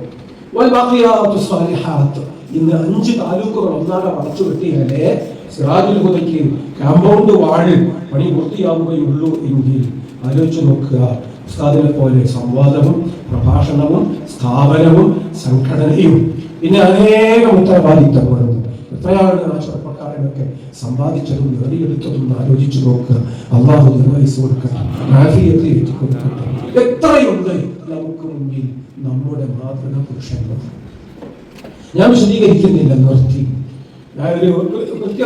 ഇന്ന് 5 താലൂക്കുകൾ ഒന്നാകെ വളച്ചു വെട്ടിയാലേ സിറാജുൽ ഹുദയ്ക്ക് കാമ്പൗണ്ട് വാഴ് പണി പൂർത്തിയാവുകയുള്ളൂ എങ്കിൽ ആലോചിച്ച് നോക്കുക. ഉസ്താദിനെ പോലെ സംവാദവും പ്രഭാഷണവും സ്ഥാപനവും സംഘടനയും പിന്നെ അനേകം ഉത്തരവാദിത്തങ്ങളും എത്രയാണ് ആ ചെറുപ്പക്കാരനൊക്കെ സമ്പാദിച്ചതും നേടിയെടുത്തതും ആലോചിച്ചു നോക്കുക. അള്ളാഹു നിർവഹിച്ചു കൊടുക്കട്ടെ, ആഫിയത്ത് ഏറ്റി കൊടുക്കട്ടെ. എത്രയുണ്ട് നമുക്ക് മുന്നിൽ നമ്മുടെ മാതൃക പുരുഷന്മാർ. ഞാൻ വിശദീകരിക്കുന്നില്ല, നിർത്തി.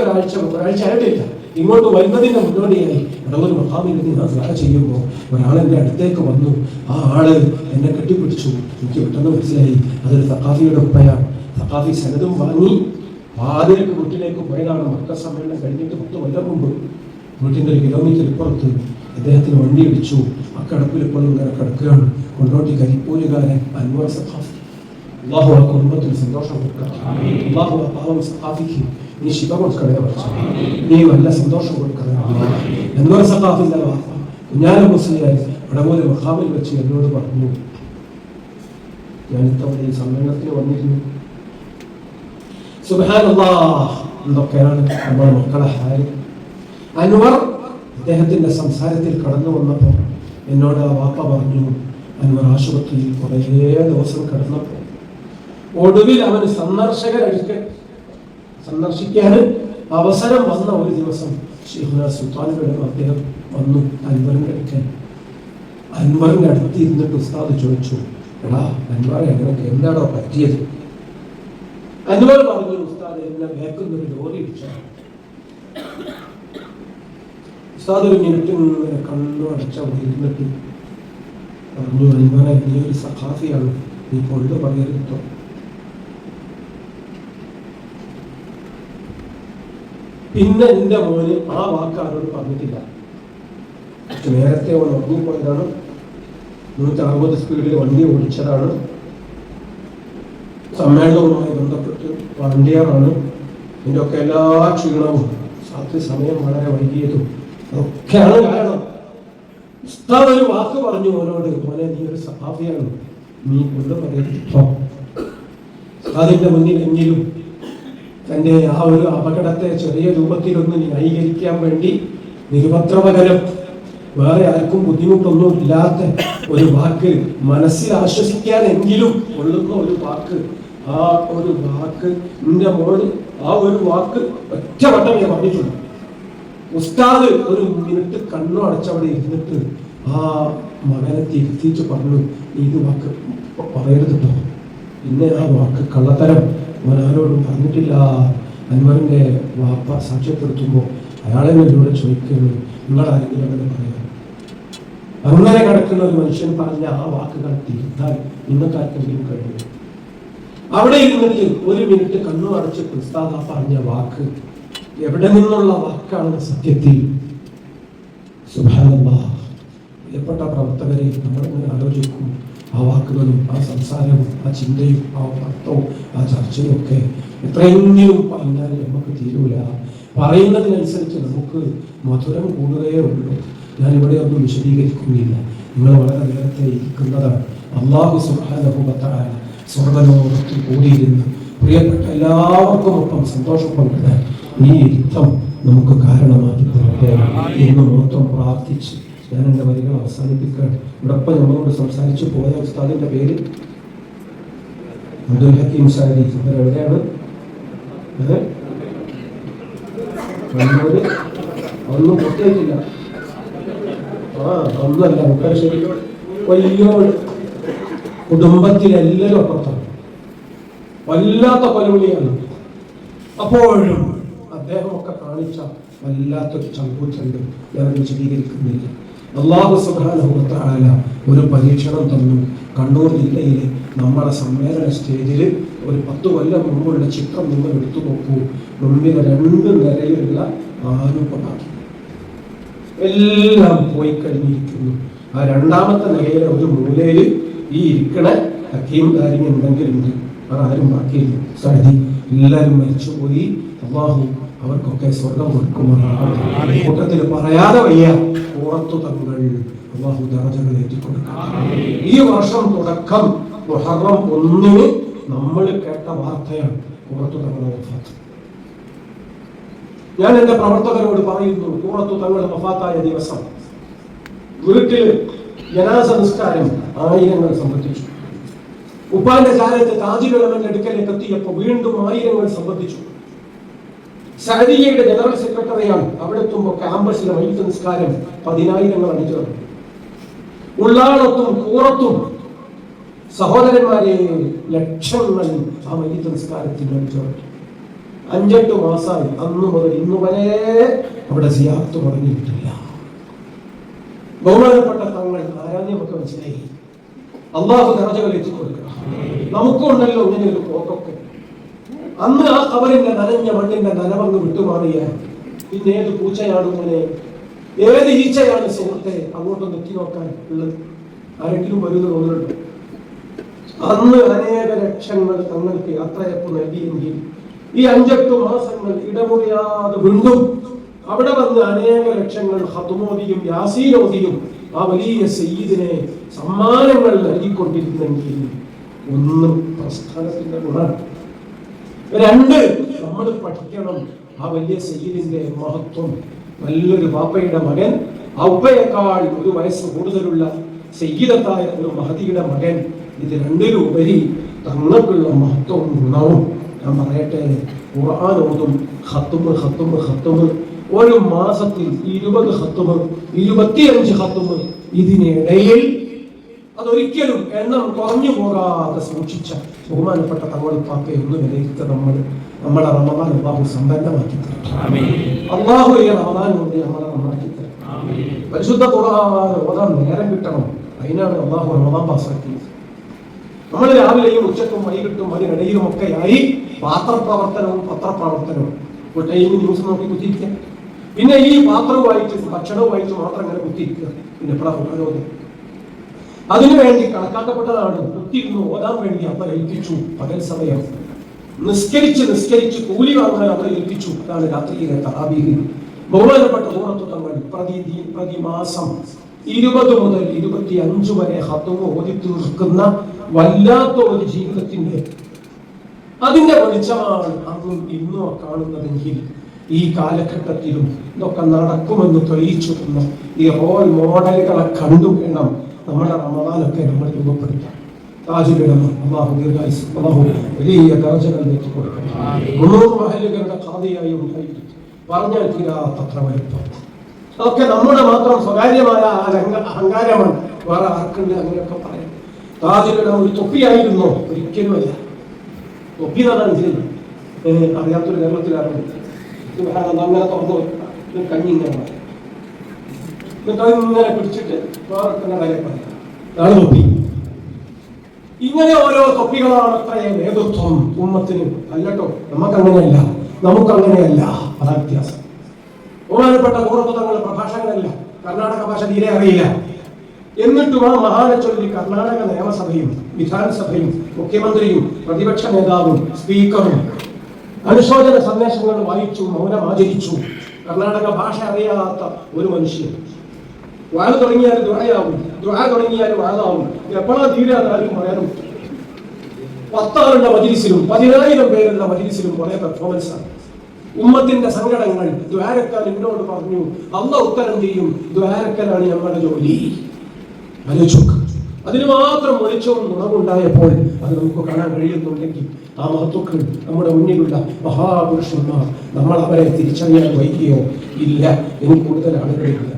ഒരാഴ്ച ആയിട്ടില്ല, ഇങ്ങോട്ട് വരുന്നതിന്റെ മുന്നോടിയായി ഇടവൊരു മഹാമിരുന്ന് ഞാൻ ദ്വാര ചെയ്യുമ്പോൾ ഒരാളെന്റെ അടുത്തേക്ക് വന്നു. ആ ആള് എന്നെ കെട്ടിപ്പിടിച്ചു. എനിക്ക് പെട്ടെന്ന് മനസ്സിലായി അതൊരു സഖാഫിയുടെ ഉപ്പയാണ്. സഖാഫി സനദും വാങ്ങി വാതിലേക്ക് വീട്ടിലേക്ക് പോയതാണ്. മക്ക സമ്മേളനം കഴിഞ്ഞിട്ട് 10 കൊല്ലം മുമ്പ്. വീട്ടിന്റെ 1 കിലോമീറ്റർ ഇപ്പുറത്ത് അദ്ദേഹത്തിന് വണ്ടി ഇടിച്ചു. ആ കിടപ്പിൽ ഇപ്പോഴും ഇങ്ങനെ കിടക്കുകയാണ്. കൊണ്ടോട്ടി കരിപ്പൂരുകാരൻ അൻവർ സഖാഫി. അള്ളാഹു ആ കുടുംബത്തിന് സന്തോഷം കൊടുക്കണം. അള്ളാഹു ആ പാവം സഖാഫിക്ക് നീ ശിവ കൊടുക്കണേ, നീ നല്ല സന്തോഷം കൊടുക്കണേ. അൻവർ സഖാഫിന്റെ വാപ്പ കുഞ്ഞാല മുസ്ലിയാർ വടവൂര് മഖാമിൽ വെച്ച് എന്നോട് പറഞ്ഞു, ഞാൻ ഇത്തവണ ഈ സമ്മേളനത്തിന് വന്നിരുന്നു. സുബ്ഹാനല്ലാഹ്, എന്തൊക്കെയാണ് നമ്മുടെ മക്കളെ ഹാല്. അൻവർ അദ്ദേഹത്തിന്റെ സംസാരത്തിൽ കടന്നു വന്നപ്പോൾ എന്നോട് ആ വാപ്പ പറഞ്ഞു, അൻവർ ആശുപത്രിയിൽ കുറേ ദിവസം കിടന്നപ്പോൾ ഒടുവിൽ അവന് സന്ദർശിക്കാൻ അവസരം വന്ന ഒരു ദിവസം ശൈഖുനാ സുൽത്താനുകളും അദ്ദേഹം വന്നു അൻവറിന്റെ അടുക്കൽ. അൻവറിന്റെ അടുത്ത് ഇരുന്നിട്ട് ഉസ്താദ് ചോദിച്ചു, എടാ അൻവറെ അങ്ങനെയൊക്കെ എന്താണോ പറ്റിയത്? അൻവർ പറഞ്ഞു, ഉസ്താദ് എന്നെ വേക്കുന്നൊരു ലോറി ഇടിച്ചാണ്. ഉസ്താദ് ഒരു മിനിറ്റ് ഇങ്ങനെ കണ്ണു അടച്ച ഇരുന്നിട്ട് പറഞ്ഞു, അൻവറെ നീ ഒരു സഖാഫിയാണ്, നീ പൊള്ളു പറയരുതോ. പിന്നെ എന്റെ മോന് ആ വാക്ക് ആരോട് പറഞ്ഞിട്ടില്ല. നേരത്തെ അവൻ ഉറങ്ങിപ്പോയതാണ്, 160 സ്പീഡിൽ വണ്ടി ഓടിച്ചതാണ്, സമ്മേളനവുമായി ബന്ധപ്പെട്ട് വളണ്ടിയറാണ്. ഇതിൻ്റെ ഒക്കെ എല്ലാ ക്ഷീണവും രാത്രി സമയം വളരെ വൈകിയതും അതൊക്കെയാണ് കാരണം. ഉസ്താദ് ഒരു വാക്ക് പറഞ്ഞു അവനോട്, മോനെ നീ ഒരു സഖാഫിയാണ്, നീ കൊണ്ട് പറയട്ടോ. അതിന്റെ മുന്നിലെങ്കിലും തന്റെ ആ ഒരു അപകടത്തെ ചെറിയ രൂപത്തിലൊന്ന് ന്യായീകരിക്കാൻ വേണ്ടി നിരുപദ്രവകരം, വേറെ ആർക്കും ബുദ്ധിമുട്ടൊന്നും ഇല്ലാത്ത ഒരു വാക്ക്, മനസ്സിൽ ആശ്വസിക്കാനെങ്കിലും കൊള്ളുന്ന ഒരു വാക്ക്, ആ ഒരു വാക്ക് നിന്റെ മോന് ആ ഒരു വാക്ക് ഒറ്റവട്ടം ഞാൻ പറഞ്ഞിട്ടുണ്ട്. ഉസ്താദ് ഒരു മിനിറ്റ് കണ്ണു അടച്ചവിടെ ഇരുന്നിട്ട് ആ മകനെ തിരുത്തിച്ച് പറഞ്ഞു, ഇത് വാക്ക് പറയരുത് കേട്ടോ. പിന്നെ ആ വാക്ക് കള്ളത്തരം അവൻ ആരോടും പറഞ്ഞിട്ടില്ല. അൻവറിന്റെ വാപ്പ സാക്ഷ്യപ്പെടുത്തുമ്പോൾ അയാളെ എന്നോട് ചോദിക്കുന്നു, നിങ്ങളാരെങ്കിലും അങ്ങനെ പറയാം? അങ്ങനെ കിടക്കുന്ന ഒരു മനുഷ്യൻ പറഞ്ഞ ആ വാക്കുകൾ തിരുത്താൻ നിങ്ങൾക്ക് ആർക്കെങ്കിലും കഴിയും? അവിടെ ഇരുന്നിട്ട് ഒരു മിനിറ്റ് കണ്ണു അടച്ചിട്ട് ഉസ്താദ് ആ പറഞ്ഞ വാക്ക് എവിടെ നിന്നുള്ള വാക്കാണ് സത്യത്തിൽ? സുബ്ഹാനല്ലാഹ്. പ്രിയപ്പെട്ട പ്രവർത്തകരെ, നമ്മളിങ്ങനെ ആലോചിക്കും, ആ വാക്കുകളും ആ സംസാരവും ആ ചിന്തയും ആ അർത്ഥവും ആ ചർച്ചയും ഒക്കെ എത്രയെങ്കിലും പറഞ്ഞാൽ നമുക്ക് തീരൂല. പറയുന്നതിനനുസരിച്ച് നമുക്ക് മധുരം കൂടുകയേ ഉള്ളൂ. ഞാനിവിടെ ഒന്നും വിശദീകരിക്കുന്നില്ല, നിങ്ങൾ വളരെ നേരത്തെ ഇരിക്കുന്നതാണ്. അല്ലാഹു സുബ്ഹാനഹു വ തആല സ്വർഗ്ഗലോകത്തിൽ കൂടിയിരുന്ന് പ്രിയപ്പെട്ട എല്ലാവർക്കും ഒപ്പം സന്തോഷം പങ്കിടാൻ ഈ യുദ്ധം നമുക്ക് കാരണമാക്കി തരട്ടെ എന്ന് മൊത്തം പ്രാർത്ഥിച്ച് ഞാൻ എൻ്റെ വരികൾ അവസാനിപ്പിക്കാൻ. ഇവിടൊപ്പം നമ്മളോട് സംസാരിച്ചു പോയ ഉസ്താദിന്റെ പേര് അബ്ദുൽ ഹക്കീം സാരി. എവിടെയാണ്? ഒന്നും പൊട്ടിയിട്ടില്ല. ഒന്നല്ല മുക്കാശ്ശേരി വലിയോട് കുടുംബത്തിലെല്ലാവരും അപ്പുറത്താണ്. വല്ലാത്ത കൊലവിളിയാണ്. അപ്പോഴും അദ്ദേഹമൊക്കെ കാണിച്ച വല്ലാത്തൊരു ചങ്കൂറ്റുണ്ട്. ഞാൻ വിശദീകരിക്കുന്നില്ല. അല്ലാഹു സുബ്ഹാനഹു വ തആല ഒരു പരീക്ഷണം തന്നു. കണ്ണൂർ ജില്ലയിലെ നമ്മുടെ സമ്മേളന സ്റ്റേജിൽ ഒരു 10 കൊല്ലം മുമ്പുള്ള ചിത്രം നിങ്ങൾ എടുത്തു നോക്കൂ. മുമ്പിൽ 2 നിലയിലുള്ള ആരൂപമാക്കി എല്ലാം പോയി കഴിഞ്ഞിരിക്കുന്നു. ആ 2ാമത്തെ നിലയിലെ ഒരു മൂലയിൽ ഈ ഇരിക്കണ ഹക്കീം കാര്യങ്ങൾ ഉണ്ടെങ്കിലുണ്ട്. അതാരും ബാക്കിയില്ല. സഅദി എല്ലാവരും മരിച്ചുപോയി. അല്ലാഹു അവർക്കൊക്കെ സ്വർഗം കൊടുക്കുമെന്നാണ് കൂട്ടത്തിൽ പറയാതെ വയ്യ. പുറത്തു തങ്ങൾ അല്ലാഹു ദറജകൾ ഏറ്റിക്കൊടുക്കണം. ഈ വർഷം തുടക്കം മുഹറം 1 നമ്മൾ കേട്ട വാർത്തയാണ് പുറത്തു തങ്ങളുടെ വഫാത്ത്. ഞാൻ എന്റെ പ്രവർത്തകരോട് പറയുന്നു, പുറത്തു തങ്ങളുടെ വഫാത്തായ ദിവസം വീട്ടിൽ ജനാസ നിസ്കാരം 1000 സംബന്ധിച്ചു. ഉപ്പാന്റെ കാലത്ത് താജുൽ ഉലമയുടെ അടുക്കലേക്ക് എത്തിയപ്പോൾ വീണ്ടും 1000 സംബന്ധിച്ചു. സഅദിയയുടെ ജനറൽ സെക്രട്ടറിയാണ്. അവിടെ എത്തുമ്പോൾ ക്യാമ്പസിലെ മയ്യിത്ത് നിസ്കാരം 10,000 അണിചേർന്നു. ഉള്ളാളത്തും കൂറത്തും സഹോദരന്മാരെ ലക്ഷങ്ങൾ ആ മയ്യിത്ത് നിസ്കാരത്തിൽ അണിചേർന്നു. 5-8 മാസമായി. അന്ന് മുതൽ ഇന്ന് വരെ അവിടെ സിയാറത്ത് തുടങ്ങിയിട്ടില്ല. ബഹുമാനപ്പെട്ട തങ്ങൾ ആരാധന നമുക്ക് മനസ്സിലായി. അല്ലാഹു ദറജകൾ എത്തിക്കൊടുക്കണം. നമുക്കുണ്ടല്ലോ ഇങ്ങനെ ഒരു പോക്കൊക്കെ. അന്ന് ആ ഖബറിന്റെ നനഞ്ഞ മണ്ണിന്റെ നനവങ്ങ് വിട്ടുമാറിയ പിന്നെ ഏത് പൂച്ചയാണ് ഇങ്ങനെ, ഏത് ഈച്ചയാണ് സുഹൃത്തെ അങ്ങോട്ടൊന്ന് എത്തി നോക്കാൻ ഉള്ളത്? ആരെങ്കിലും വരുന്ന തോന്നുന്നുണ്ട്? അന്ന് അനേക ലക്ഷങ്ങൾ തങ്ങൾക്ക് യാത്രയപ്പ് നൽകിയെങ്കിൽ ഈ 5-8 മാസങ്ങൾ ഇടമുറിയാതെ വീണ്ടും അവിടെ വന്ന് അനേക ലക്ഷങ്ങൾ ഖത്മോദിയും യാസീനോദിയും ആ വലിയ സയ്യിദിനെ സമ്മാനങ്ങൾ നൽകിക്കൊണ്ടിരുന്നെങ്കിൽ ഒന്ന് പ്രസ്ഥാനത്തിന്റെ ഗുണം. 2 നമ്മൾ പഠിക്കണം ആ വലിയ സയ്യിദിന്റെ മഹത്വം. നല്ലൊരു പാപ്പയുടെ മകൻ, ആ ഉപ്പയേക്കാൾ 1 വയസ്സ് കൂടുതലുള്ള സയ്യിദത്തായ ഒരു മഹദിയുടെ മകൻ. ഇത് 2-ലുപരി തങ്ങൾക്കുള്ള മഹത്വവും ഗുണവും ഞാൻ പറയട്ടെ. ഖുർആൻ ഓതും, ഖത്മ് ഒരു മാസത്തിൽ 20 ഖത്മ്, 25 ഖത്മ്. ഇതിനിടയിൽ അതൊരിക്കലും എണ്ണം കുറഞ്ഞു പോകാതെ സൂക്ഷിച്ച ബഹുമാനപ്പെട്ട തങ്ങളുടെ പാപ്പയെ ഒന്ന് വിലയിരുത്ത നമ്മളെ റമദാൻ അല്ലാഹു സമ്പന്നമാക്കി തരും. അല്ലാഹു ഈ റമദാൻ കൊണ്ട് നമ്മളെ നന്നാക്കി തരും. പരിശുദ്ധ ഖുർആൻ ഓതാൻ നേരം കിട്ടണം. അതിനാണ് അല്ലാഹു റമദാൻ പാസാക്കിയത്. നമ്മൾ രാവിലെയും ഉച്ചക്കും വൈകിട്ടും അതിനിടയിലും ഒക്കെയായി പാത്രപ്രവർത്തനവും പത്രപ്രവർത്തനവും. ഒരു ടൈമിൽ ന്യൂസ് നോക്കി കുത്തിയിരിക്കുക, പിന്നെ ഈ പാത്രവുമായിട്ട് ഭക്ഷണവുമായിട്ട് മാത്രം അങ്ങനെ കുത്തിയിരിക്കുക. പിന്നെ എപ്പോഴാണ് അതിനുവേണ്ടി കണക്കാക്കപ്പെട്ടതാണ്. കുത്തിയിരുന്നു ഓതാൻ വേണ്ടി അവർ ഏൽപ്പിച്ചു. പകൽ സമയം നിസ്കരിച്ച് കൂലി വാങ്ങാൻ അവർ ഏൽപ്പിച്ചു. അതാണ് രാത്രിയിലെ തറാവീഹ്. ബഹുമാനപ്പെട്ട സൂറത്ത് തങ്ങൾ പ്രതിമാസം 20 മുതൽ 25 വരെ ഖത്മ് ഓതി തീർക്കുന്ന വല്ലാത്ത ഒരു ജീവിതത്തിന്റെ അതിന്റെ വെളിച്ചമാണ് അന്നും ഇന്നും കാണുന്നതെങ്കിൽ ഈ കാലഘട്ടത്തിലും ഇതൊക്കെ നടക്കുമെന്ന് തെളിയിച്ചു തന്ന ഈ റോൾ മോഡലുകളെ കണ്ടു വേണം നമ്മുടെ റമദാനൊക്കെ നമ്മൾ രൂപപ്പെടുത്താം. താജുൽ ഉലമ അല്ലാഹു ദീർഘായുസ്സ്, അല്ലാഹു വലിയ ദറജകൾ കൊടുക്കട്ടെ. 300 മഹല്ലുകളുടെ ഖാദിയായി ഉണ്ടായിട്ട് പറഞ്ഞാൽ തീരാത്തത്ര വലുപ്പം. അതൊക്കെ നമ്മുടെ മാത്രം സ്വകാര്യമായ അഹങ്കാരമാണ്. വേറെ ആർക്കുണ്ട് അങ്ങനെയൊക്കെ പറയാം. താജുൽ ഉലമ ഒരു തൊപ്പിയായിരുന്നോ? ഒരിക്കലുമല്ല. തൊപ്പി എന്നാണ് അറിയാത്തൊരു കേരളത്തിലാണ് അങ്ങനെ തുറന്നു കഞ്ഞിങ്ങനെ ഇങ്ങനെ പിടിച്ചിട്ട് വേറെ തൊപ്പി. ഇങ്ങനെ ഓരോ തൊപ്പികളാണ് അത്രയും നേതൃത്വം ഉമ്മത്തിന്. അല്ലട്ടോ, നമുക്കങ്ങനെയല്ല. അതാ വ്യത്യാസം. ബഹുമാനപ്പെട്ട പൂർവ്വതങ്ങളുടെ പ്രഭാഷകനല്ല, കർണാടക ഭാഷ തീരെ അറിയില്ല. എന്നിട്ടും ആ മഹാനെ ചൊല്ലി കർണാടക നിയമസഭയും വിധാനസഭയും മുഖ്യമന്ത്രിയും പ്രതിപക്ഷ നേതാവും സ്പീക്കറും അനുശോചന സന്ദേശങ്ങൾ വായിച്ചു, മൗനം ആചരിച്ചു. കർണാടക ഭാഷ അറിയാത്ത ഒരു മനുഷ്യൻ വാഴ തുടങ്ങിയാൽ ദുആയാവും, ദുആ തുടങ്ങിയാൽ വാഴാവും. എപ്പോഴാ തീരാതെ ആരും പറയാനും. 10 ആളുടെ മജ്‌ലിസിലും 10,000 പേരുള്ള മജ്‌ലിസിലും കുറെ പെർഫോമൻസാണ്. ഉമ്മത്തിന്റെ സങ്കടങ്ങൾ ദ്വാരക്കാൽ എന്നോട് പറഞ്ഞു, അല്ലാഹു ഉത്തരം ചെയ്യും. ദ്വാരക്കലാണ് നമ്മുടെ ജോലി. അതിന് മാത്രം വെളിച്ചവും ഗുണമുണ്ടായപ്പോൾ അത് നമുക്ക് കാണാൻ കഴിയുന്നുണ്ടെങ്കിൽ ആ മഹത്വക്കൾ നമ്മുടെ മുന്നിലുള്ള മഹാപുരുഷന്മാർ നമ്മൾ അവരെ തിരിച്ചറിയാൻ വൈകിയോ? ഇല്ല. ഇനി കൂടുതൽ ആളുകളില്ല.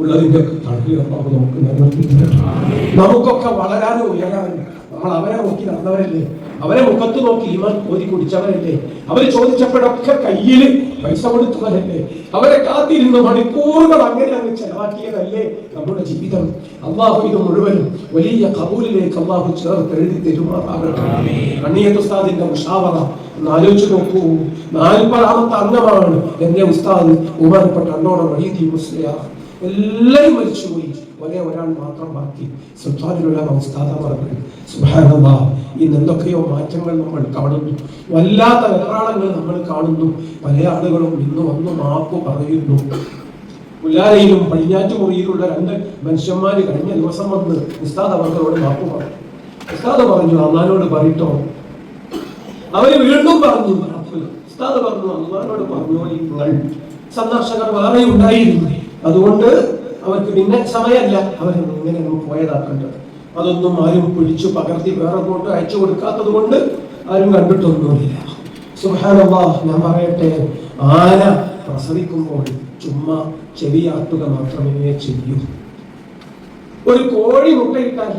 ഉള്ളതിന്റെ തണുപ്പിൽ നമുക്ക് നിലനിർത്തി നമുക്കൊക്കെ വളരാനും ഉയരാനും. നമ്മൾ അവരെ നോക്കി നടന്നവരല്ലേ, അവരെ മുഖത്ത് നോക്കി ഈമാൻ കോരി കുടിച്ചവരല്ലേ, അവര് ചോദിച്ചപ്പോഴൊക്കെ കയ്യിൽ പൈസ കൊടുത്തവരല്ലേ, അവരെ കാത്തിരുന്ന് മണിക്കൂറുകൾ അങ്ങനെ അങ്ങ് ചെലവാക്കിയതല്ലേ നമ്മുടെ ജീവിതം. അള്ളാഹു ഇത് മുഴുവനും വലിയ കബൂലിലേക്ക് അള്ളാഹു ചേർത്ത് എഴുതി തരുമാറാകട്ടെ. കണ്ണിയത്ത് ഉസ്താദിന്റെ മുഷാവറ ഒന്ന് ആലോചിച്ച് നോക്കൂ. 40ാമത്തെ അംഗമാണ് എന്റെ ഉസ്താദ് ബഹുമാനപ്പെട്ട അന്നോണം വൈദ്യ മുസ്ലിയാർ. എല്ലാവരും മരിച്ചുപോയി, ഒരേ ഒരാൾ മാത്രം ബാക്കി. സുൽത്താനിലുള്ള ഉസ്താദ പറഞ്ഞു, സുബ്ഹാനല്ലാഹ്, ഇന്ന് എന്തൊക്കെയോ മാറ്റങ്ങൾ നമ്മൾ കാണുന്നു, വല്ലാത്ത വെപ്രാളങ്ങൾ നമ്മൾ കാണുന്നു. പല ആളുകളും ഇന്ന് വന്ന് മാപ്പ് പറയുന്നു. പുല്ലാരയിലും പടിഞ്ഞാറ്റുമുറിയിലുള്ള 2 മനുഷ്യന്മാര് കഴിഞ്ഞ ദിവസം വന്ന് ഉസ്താദ് അവർക്കോട് മാപ്പ് പറഞ്ഞു. ഉസ്താദ് പറഞ്ഞു, അള്ളാനോട് പറയട്ടോ. അവര് വീണ്ടും പറഞ്ഞു മാപ്പ്. ഉസ്താദ് പറഞ്ഞു, അള്ളാനോട് പറഞ്ഞോ. നിങ്ങൾ സന്ദർശകർ വേറെ ഉണ്ടായിരുന്നു, അതുകൊണ്ട് അവർക്ക് പിന്നെ സമയമല്ല, അവരിങ്ങനെ പോയതാക്കേണ്ടത്. അതൊന്നും ആരും പിടിച്ചു പകർത്തി വേറെ കൊണ്ട് അയച്ചു കൊടുക്കാത്തത് കൊണ്ട് ആരും കണ്ടിട്ടൊന്നുമില്ല. സുബ്ഹാനല്ലാഹ്, ഞാൻ പറയട്ടെ, ആന പ്രസവിക്കുമ്പോൾ ചുമ്മാ ചെവിയാട്ടുക മാത്രമേ ചെയ്യൂ. ഒരു കോഴി മുട്ടയിട്ടാൽ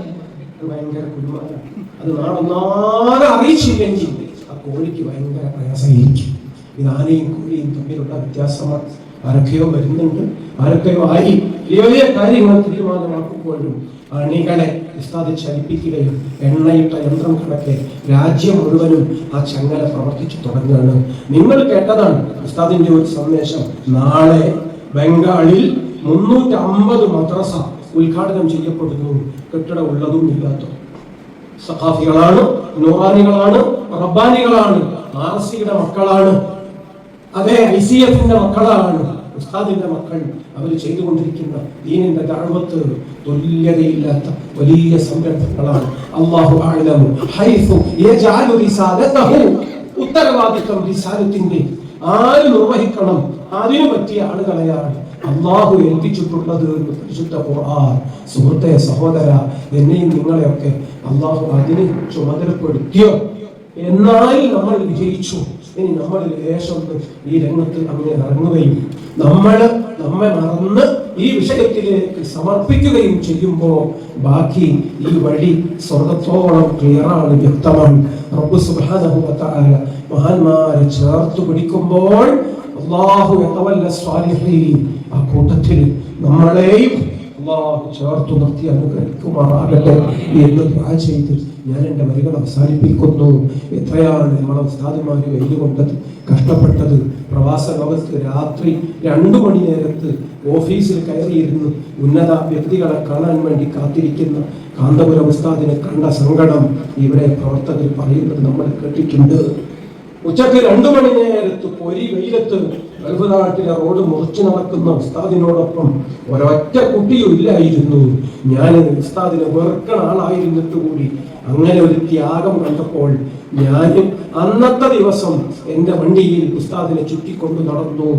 ഭയങ്കര കുടുംബമാണ്. അത് നാളെ അറിയിച്ചില്ലെങ്കിൽ ആ കോഴിക്ക് ഭയങ്കര പ്രയാസമായിരിക്കും. ഇത് ആനയും കോഴിയും തമ്മിലുള്ള വ്യത്യാസമാണ്. ആരൊക്കെയോ വരുന്നുണ്ട്, ആരൊക്കെയോ ആയി വലിയ കാര്യങ്ങൾ തീരുമാനമാക്കുമ്പോഴും അണികളെ ഉസ്താദ് ചലിപ്പിക്കുകയും എണ്ണയിട്ട യന്ത്രം കണക്കെ രാജ്യം മുഴുവനും ആ ചങ്ങല പ്രവർത്തിച്ചു തുടങ്ങുകയാണ്. നിങ്ങൾ കേട്ടതാണ് ഉസ്താദിന്റെ ഒരു സന്ദേശം. നാളെ ബംഗാളിൽ 350 മദ്രസ ഉദ്ഘാടനം ചെയ്യപ്പെടുന്നു. കെട്ടിടം ഉള്ളതും ഇല്ലാത്തതും. സഖാഫികളാണ്, നൂറാനികളാണ്, റബ്ബാനികളാണ്, ആർസിയുടെ മക്കളാണ്, അതേ ICF-ന്റെ മക്കളാണ്, ഉസ്താദിന്റെ മക്കൾ. അവർ ചെയ്തുകൊണ്ടിരിക്കുന്ന ദീനിന്റെ ദഅവത്ത് തുല്യതയില്ലാത്ത വലിയ സംരംഭങ്ങളാണ്. അല്ലാഹു അഅലമു ഹൈസു യജഅലു റിസാലതഹു. ഉത്തരവാദിത്വം റിസാലത്തിന്റെ ആര് നിർവഹിക്കണം, അതിനു പറ്റിയ ആളുകളെയാണ് അല്ലാഹു ഏൽപ്പിച്ചിട്ടുള്ളത് എന്ന് പരിശുദ്ധ ഖുർആൻ. സുഹൃത്തെ, സഹോദര, എന്നെയും നിങ്ങളെയൊക്കെ അല്ലാഹു അതിന് ചുമതലപ്പെടുത്തിയോ എന്നാൽ നമ്മൾ വിജയിച്ചു. ഇനി നമ്മൾ ലേശം ഈ രംഗത്ത് അങ്ങനെ ഇറങ്ങുകയും നമ്മെ മറന്ന് ഈ വിഷയത്തിലേക്ക് സമർപ്പിക്കുകയും ചെയ്യുമ്പോൾ ബാക്കി ഈ വഴി സ്വർഗത്തോളം ക്ലിയറാണ്, വ്യക്തമാണ്. റബ്ബ് സുബ്ഹാനഹു വ തആല മഹാന്മാരെ ചേർത്ത് പിടിക്കുമ്പോൾ അല്ലാഹു യതവല്ല സ്വാലിഹീൻ, ആ കൂട്ടത്തിൽ നമ്മളെയും അല്ലാഹു ചേർത്ത് നിർത്തി അനുഗ്രഹിക്കുമാറാകട്ടെ എന്ന് ദുആ ചെയ്ത് ഞാൻ എൻ്റെ വരികൾ അവസാനിപ്പിക്കുന്നു. എത്രയാണ് നമ്മളെ ഉസ്താദുമാര് വെയിൽ കൊണ്ടത്, കഷ്ടപ്പെട്ടത്. പ്രവാസ ലോകത്ത് രാത്രി 2 മണി നേരത്ത് ഓഫീസിൽ കയറിയിരുന്ന് ഉന്നത വ്യക്തികളെ കാണാൻ വേണ്ടി കാത്തിരിക്കുന്ന കാന്തപുരം ഉസ്താദിനെ കണ്ട സങ്കടം ഇവിടെ പ്രവർത്തകർ പറയുന്നത് നമ്മൾ കേട്ടിട്ടുണ്ട്. ഉച്ചക്ക് 2 മണി നേരത്ത് പൊരി വെയിലത്ത് ഗൾഫ് നാട്ടിലെ റോഡ് മുറിച്ചു നടക്കുന്ന ഉസ്താദിനോടൊപ്പം ഒരൊറ്റ കുട്ടിയും ഇല്ലായിരുന്നു. ഞാൻ ഉസ്താദിനെ വെറുക്കണ ആളായിരുന്നിട്ട് കൂടി അങ്ങനെ ഒരു ത്യാഗം കണ്ടപ്പോൾ ഞാൻ അന്നത്തെ ദിവസം എൻ്റെ വണ്ടിയിൽ ഉസ്താദിനെ ചുറ്റിക്കൊണ്ട് നടന്നു.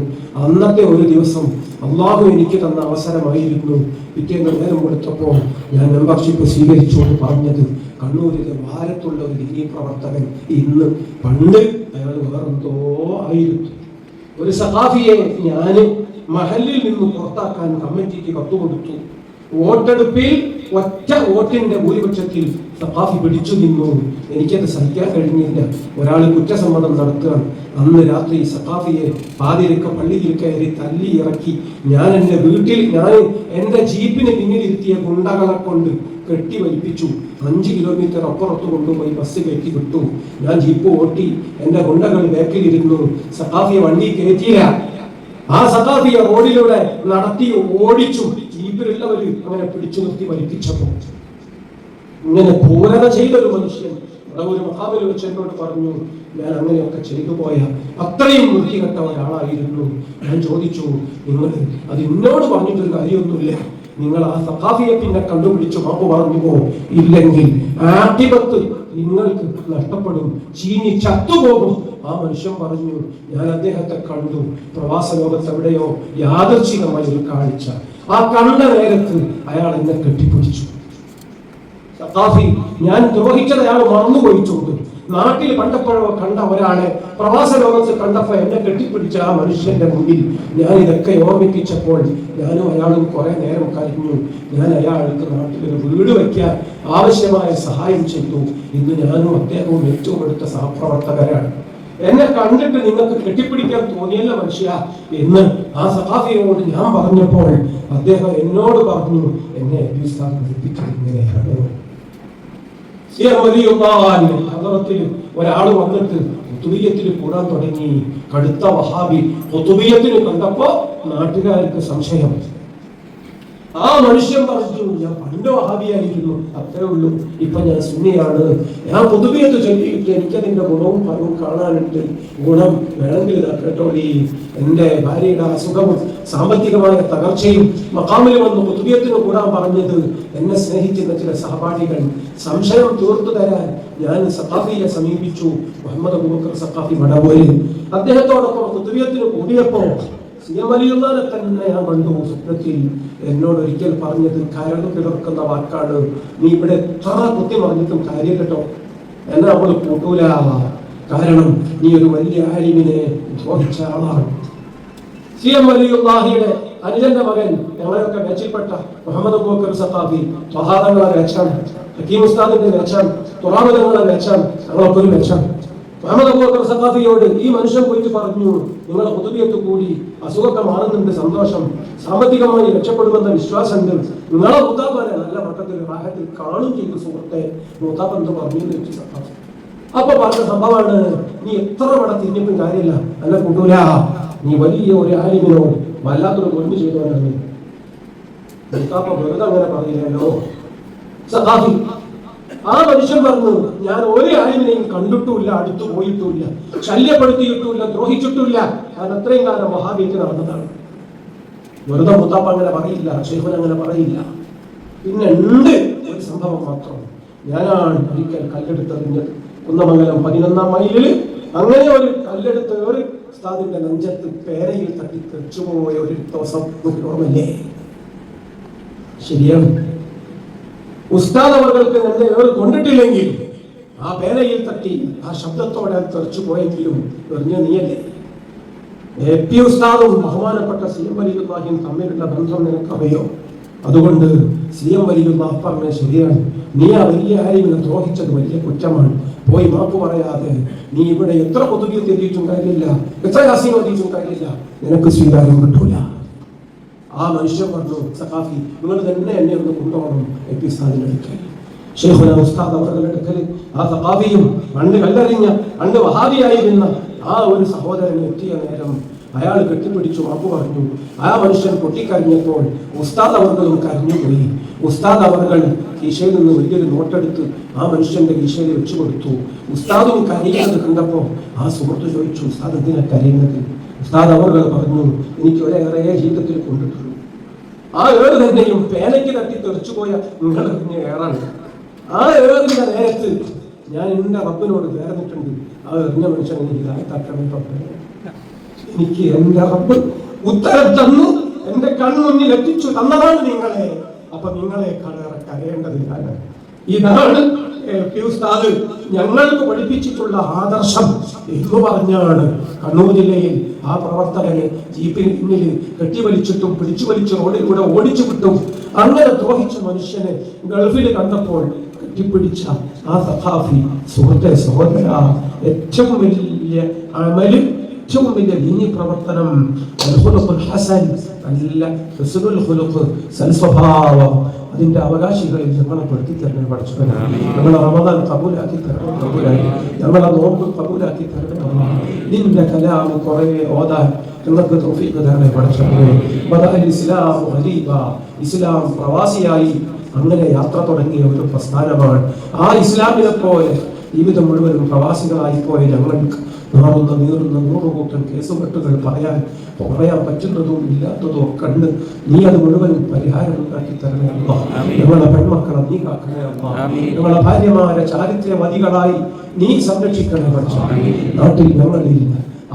അന്നത്തെ ഒരു ദിവസം അള്ളാഹു എനിക്ക് തന്ന അവസരമായിരുന്നു. പിറ്റേന്ന് നേരം കൊടുത്തപ്പോൾ ഞാൻ മെമ്പർഷിപ്പ് സ്വീകരിച്ചുകൊണ്ട് പറഞ്ഞത്, കണ്ണൂരിലെ ഭാരത്തുള്ള ഒരു ദീനീ പ്രവർത്തകൻ ഇന്ന് പണ്ട് അയാൾ വേറെന്തോ ആയിരുന്നു. ഒരു സഖാഫിയെ ഞാൻ മഹലിൽ നിന്ന് പുറത്താക്കാൻ കമ്മിറ്റിക്ക് കത്തുകൊടുത്തു. വോട്ടെടുപ്പിൽ ഒറ്റ വോട്ടിന്റെ ഭൂരിപക്ഷത്തിൽ സഖാഫി പിടിച്ചു നിന്നു. എനിക്കത് സഹിക്കാൻ കഴിഞ്ഞില്ല. ഒരാൾ കുറ്റസമ്മതം നടത്തുകയാണ്. അന്ന് രാത്രി സഖാഫിയെ പാതിരക്ക പള്ളിയിൽ കയറി തല്ലി ഇറക്കി. ഞാൻ എൻ്റെ വീട്ടിൽ, ഞാൻ എൻ്റെ ജീപ്പിന് പിന്നിലിരുത്തിയ ഗുണ്ടകളെ കൊണ്ട് കെട്ടി വലിപ്പിച്ചു. 5 കിലോമീറ്റർ അപ്പുറത്ത് കൊണ്ടുപോയി ബസ് കയറ്റി വിട്ടു. ഞാൻ ജീപ്പ് ഓട്ടി, എൻ്റെ ഗുണ്ടകൾ ബാക്കിലിരുന്നു. സഖാഫിയെ വണ്ടി കയറ്റിയില്ല. ആ സഖാഫിയെ റോഡിലൂടെ നടത്തി ഓടിച്ചു. ജീപ്പിലുള്ളവര് അങ്ങനെ പിടിച്ചു നിർത്തി വലിപ്പിച്ചപ്പോ ഇങ്ങനെ ക്രൂരത ചെയ്തൊരു മനുഷ്യൻ ഒരു മഹാബലി വെച്ച് എന്നോട് പറഞ്ഞു, ഞാൻ അങ്ങനെയൊക്കെ ചെയ്തു പോയ അത്രയും വൃത്തികെട്ട ഒരാളായിരുന്നു. ഞാൻ ചോദിച്ചു, നിങ്ങൾ അത് എന്നോട് പറഞ്ഞിട്ടൊരു കാര്യമൊന്നുമില്ല, നിങ്ങൾ ആ സഖാഫിയെ പിന്നെ കണ്ടുപിടിച്ചു മാപ്പ് പറഞ്ഞുവോ? ഇല്ലെങ്കിൽ ആധിപത്ത് നിങ്ങൾക്ക് നഷ്ടപ്പെടും, ചീഞ്ഞി ചത്തുപോകും. ആ മനുഷ്യൻ പറഞ്ഞു, ഞാൻ അദ്ദേഹത്തെ കണ്ടു പ്രവാസ ലോകത്ത് എവിടെയോ യാദൃച്ഛികമായ ഒരു കാഴ്ച. ആ കണ്ട നേരത്ത് അയാൾ എന്നെ കെട്ടിപ്പിടിച്ചു. സഖാഫി ഞാൻ ദ്രോഹിച്ചത് അയാൾ മറന്നുപോയിട്ടുണ്ട്. നാട്ടിൽ കണ്ടപ്പോഴോ കണ്ട ഒരാളെ പ്രവാസ ലോകത്ത് കണ്ടപ്പോ എന്നെ കെട്ടിപ്പിടിച്ച ആ മനുഷ്യന്റെ മുമ്പിൽ ഞാൻ ഇതൊക്കെ ഓർമ്മിപ്പിച്ചപ്പോൾ ഞാനും അയാളും കുറെ നേരം കഴിഞ്ഞു. ഞാൻ അയാൾക്ക് നാട്ടിലൊരു വീട് വയ്ക്കാൻ ആവശ്യമായ സഹായം ചെയ്തു. ഇന്ന് ഞാനും അദ്ദേഹവും ഏറ്റവും അടുത്ത സഹപ്രവർത്തകരാണ്. എന്നെ കണ്ടിട്ട് നിങ്ങൾക്ക് കെട്ടിപ്പിടിക്കാൻ തോന്നിയല്ല മനുഷ്യ എന്ന് ആ സഖാഫിയോട് ഞാൻ പറഞ്ഞപ്പോൾ അദ്ദേഹം എന്നോട് പറഞ്ഞു, എന്നെ ഇങ്ങനെയാണ്. ഒരാൾ വന്നിട്ട് ഖുതുബിയ്യത്തിൽ കൂടാൻ തുടങ്ങി. കടുത്ത വഹാബി ഖുതുബിയ്യത്തിന് കണ്ടപ്പോ നാട്ടുകാർക്ക് സംശയം. ആ മനുഷ്യൻ പറഞ്ഞു, ഞാൻ പണ്ട് വഹാബിയായിരുന്നു, അത്രേ ഉള്ളൂ, ഇപ്പൊ ഞാൻ സുന്നിയാണ്. ഞാൻ ഖുതുബിയ്യത്ത് ചൊല്ലിയിട്ട് എനിക്കതിന്റെ ഗുണവും ഫലവും കാണാനുണ്ട്. ഗുണം വേണമെങ്കിൽ കേട്ടോളി. എന്റെ ഭാര്യയുടെ അസുഖവും സാമ്പത്തികമായ തകർച്ചയും മഖാമിൽ വന്ന് ഖുതുബിയ്യത്തിന് കൂടാൻ പറഞ്ഞത് എന്നെ സ്നേഹിക്കുന്ന ചില സഹപാഠികൾ സംശയം തീർത്തു തരാൻ ഞാൻ സഖാഫിയെ സമീപിച്ചു. മുഹമ്മദ് അബൂബക്കർ സഖാഫി മടവൂരിൽ അദ്ദേഹത്തോടൊപ്പം ഖുതുബിയ്യത്തിന് കൂടിയപ്പോ സിയമലിയുള്ളാനെ തന്നെ ഞാൻ കണ്ടു സ്വപ്നത്തിൽ. എന്നോട് ഒരിക്കൽ പറഞ്ഞത് കരട് കിടക്കുന്ന വാക്കാണ്, നീ ഇവിടെ എത്ര കുത്തി പറഞ്ഞിട്ടും കാര്യം കേട്ടോ, എന്നെ നമ്മൾ കൂട്ടൂല. കാരണം നീ ഒരു വലിയ ആലിമിനെ ദ്രോഹിച്ച ആളാണ്. സിയമലിയുള്ളാഹിയുടെ അനുജന്റെ മകൻ, ഞങ്ങളെയൊക്കെ മെച്ചിൽപ്പെട്ട മുഹമ്മദ് അബൂബക്കർ സഖാഫി സ്വഹാദങ്ങളെ വെച്ചാൻ, ഹക്കീം ഉസ്താദിന്റെ വെച്ചാൻ, തുറാബുദങ്ങളെ വെച്ചാൻ, ഞങ്ങളൊക്കെ ഒരു വെച്ചാൻ. മുഹമ്മദ് അബൂബക്കർ സഖാഫിയോട് ഈ മനുഷ്യൻ പോയിട്ട് പറഞ്ഞു, നിങ്ങളെ ഖുതുബിയ്യത്ത് കൂടി അസുഖമൊക്കെ മാറുന്നുണ്ട്, സന്തോഷം, സാമ്പത്തികമായി രക്ഷപ്പെടുമെന്ന വിശ്വാസമുണ്ട്, നിങ്ങളെ മുത്താപ്പനെ നല്ല മട്ടത്തിൽ റാഹത്തിൽ കാണും ചെയ്തു സുഹൃത്തെ. മുത്താപ്പ എന്ത് പറഞ്ഞു വെച്ചു സഖാഫി. അപ്പൊ പറഞ്ഞ സംഭവമാണ്, നീ എത്ര വട തിരിഞ്ഞിട്ടും കാര്യമില്ല, അല്ല കൂട്ടൂല, നീ വലിയ ഒരു ആലിമിനോട് വല്ലാത്തൊരു കൊല്ലു ചെയ്തവനാണ്. മുത്താപ്പ വെറുതെ അങ്ങനെ പറയില്ലല്ലോ. സഖാഫി ആ മനുഷ്യൻ പറഞ്ഞു, ഞാൻ ഒരു ആലിമിനെയും കണ്ടിട്ടുമില്ല, അടുത്തു പോയിട്ടുമില്ല, ശല്യപ്പെടുത്തിയിട്ടുമില്ല, ദ്രോഹിച്ചിട്ടില്ല, ഞാൻ അത്രയും കാലം വഹാബിക്ക് നടന്നതാണ്. വെറുതെ മുത്താപ്പ അങ്ങനെ പറയില്ല, ഷെയ്ഖുൻ അങ്ങനെ പറയില്ല. പിന്നെ ഉണ്ട് ഒരു സംഭവം മാത്രം. ഞാനാണ് ഒരിക്കൽ കല്ലെടുത്തെറിഞ്ഞത് കുന്നമംഗലം 11-ാം മൈലില്. അങ്ങനെ ഒരു കല്ലെടുത്ത് ഒരു ഉസ്താദിന്റെ നെഞ്ചത്ത് പേരയിൽ തട്ടി തെറിച്ചുപോയ ഒരു ദിവസം ഓർമ്മല്ലേ? ശരിയാണ്. ഉസ്താദ് അവർക്ക് എന്നെ കൊണ്ടിട്ടില്ലെങ്കിൽ ആ പേനയിൽ തട്ടി ആ ശബ്ദത്തോടെ തെറിച്ചു പോയെങ്കിലും എറിഞ്ഞ നീയല്ലേ? എ.പി. ഉസ്താദും ബഹുമാനപ്പെട്ട സി.എം. വലിയുള്ളാഹിയും തമ്മിലുള്ള ബന്ധം നിനക്കറിയോ? അതുകൊണ്ട് സി.എം. വലിയുള്ളാഹ് പറഞ്ഞ ശരിയാണ്, നീ ആ വലിയ ആലിമിനെ ദ്രോഹിച്ചത് വലിയ കുറ്റമാണ്. പോയി മാപ്പ് പറയാതെ നീ ഇവിടെ എത്ര ഖുതുബിയ്യത്ത് എഴുതിയിട്ടും കാര്യമില്ല, എത്ര യാസീൻ ഓതിയിട്ടും കാര്യമില്ല, നിനക്ക് സ്വീകാര്യം കിട്ടൂല. ആ മനുഷ്യൻ പറഞ്ഞു, സഖാഫി നിങ്ങൾ തന്നെ എന്നെ ഒന്ന് കൊണ്ടുപോകണം എ.പി. ഉസ്താദിന്റെ അടുക്കൽ. ശൈഖുനാ ഉസ്താദ് അവരുടെ അടുക്കൽ ആ സഖാഫിയും പണ്ട് കല്ലെറിഞ്ഞ പണ്ട് വഹാബിയായിരുന്ന ആ ഒരു സഹോദരൻ എത്തിയ നേരം അയാൾ കെട്ടിപ്പിടിച്ചു മാപ്പ് പറഞ്ഞു. ആ മനുഷ്യൻ പൊട്ടിക്കരഞ്ഞപ്പോൾ ഉസ്താദ് അവർകളും കരഞ്ഞുപോയി. ഉസ്താദ് അവർകൾ കീശയിൽ നിന്ന് വലിയൊരു നോട്ടെടുത്ത് ആ മനുഷ്യന്റെ കീശയിൽ വെച്ചു കൊടുത്തു. ഉസ്താദും കരയുന്നത് കണ്ടപ്പോൾ ആ സുഹൃത്ത് ചോദിച്ചു, ഉസ്താദ് എന്തിനാ കരയുന്നത്? ഉസ്താദ് അവർകൾ പറഞ്ഞു, എനിക്ക് ഒരേറെ ജീവിതത്തിൽ കൊണ്ടിട്ടുള്ളൂ. ആ ഏറ് തന്നെയും പേനയ്ക്ക് തട്ടി തെറിച്ചുപോയ നിങ്ങൾ ഏറാണ്. ആ ഏറിന്റെ നേരത്ത് ഞാൻ എന്റെ റബ്ബിനോട് നേർന്നിട്ടുണ്ട്, ആ എറിഞ്ഞ മനുഷ്യൻ എനിക്ക് താഴ്ത്താക്കണം. എനിക്ക് എന്റെ റബ്ബ് ഉത്തരം തന്നു, എന്റെ കൺമുന്നിൽ എത്തിച്ചു തന്നതാണ് നിങ്ങളെ. അപ്പൊ നിങ്ങളെ കരയേണ്ടതില്ല. ഇതാണ് എ.പി. ഉസ്താദ് ഞങ്ങൾക്ക് പഠിപ്പിച്ചിട്ടുള്ള ആദർശം എന്ന് പറഞ്ഞാണ് കണ്ണൂർ ജില്ലയിൽ ആ പ്രവർത്തകനെ ജീപ്പിന് പിന്നിൽ കെട്ടിവലിച്ചിട്ടും പിടിച്ചു വലിച്ച് റോഡിലൂടെ ഓടിച്ചു വിട്ടും അങ്ങനെ ദ്രോഹിച്ച മനുഷ്യനെ ഗൾഫിൽ കണ്ടപ്പോൾ കെട്ടിപ്പിടിച്ച ആ സഖാഫി. സുഹൃത്തെ, സഹോദര, ഏറ്റവും വലിയ അമല്, ഏറ്റവും വലിയ ദീനി പ്രവർത്തനം ഹസൻ, നല്ല ഹുസ്നുൽ ഖുലുഖ്, സൽസ്വഭാവം, അതിന്റെ അവകാശികളിൽ ഞങ്ങളെ പെടുത്തി തരണം പഠിച്ചവനാണ്. ഞങ്ങളെ റമദാൻ കബൂലാക്കി തരണം, ഞങ്ങളെ നോമ്പ് കബൂലാക്കി തരണം. നിന്റെ കലാം കുറെ ഓതാൻ ഞങ്ങൾക്ക് തൗഫീഖ് തരണേ പഠിച്ചവനെ. ബദഅൽ ഇസ്ലാം ഗരീബ, ഇസ്ലാം പ്രവാസിയായി അങ്ങനെ യാത്ര തുടങ്ങിയ ഒരു പ്രസ്ഥാനമാണ്. ആ ഇസ്ലാമിനെ പോലെ ജീവിതം മുഴുവനും പ്രവാസികളായി പോയ ഞങ്ങൾക്ക് നാറുന്ന നീറുന്ന നൂറുകൂട്ടം കേസുകെട്ടുകൾ പറയാൻ പറ്റുന്നതും ഇല്ലാത്തതും കണ്ട് നീ അത് മുഴുവനും പരിഹാരം ഉണ്ടാക്കി തരണേ അല്ലാഹ്. ഞങ്ങളെ പെൺമക്കളെ നീ കാക്കണേ അല്ലാഹ്. ഞങ്ങളെ ഭാര്യമാരെ ചാരിത്രവതികളായി നീ സംരക്ഷിക്കണേ പഠിച്ചവനെ. നാട്ടിൽ ഞങ്ങളിൽ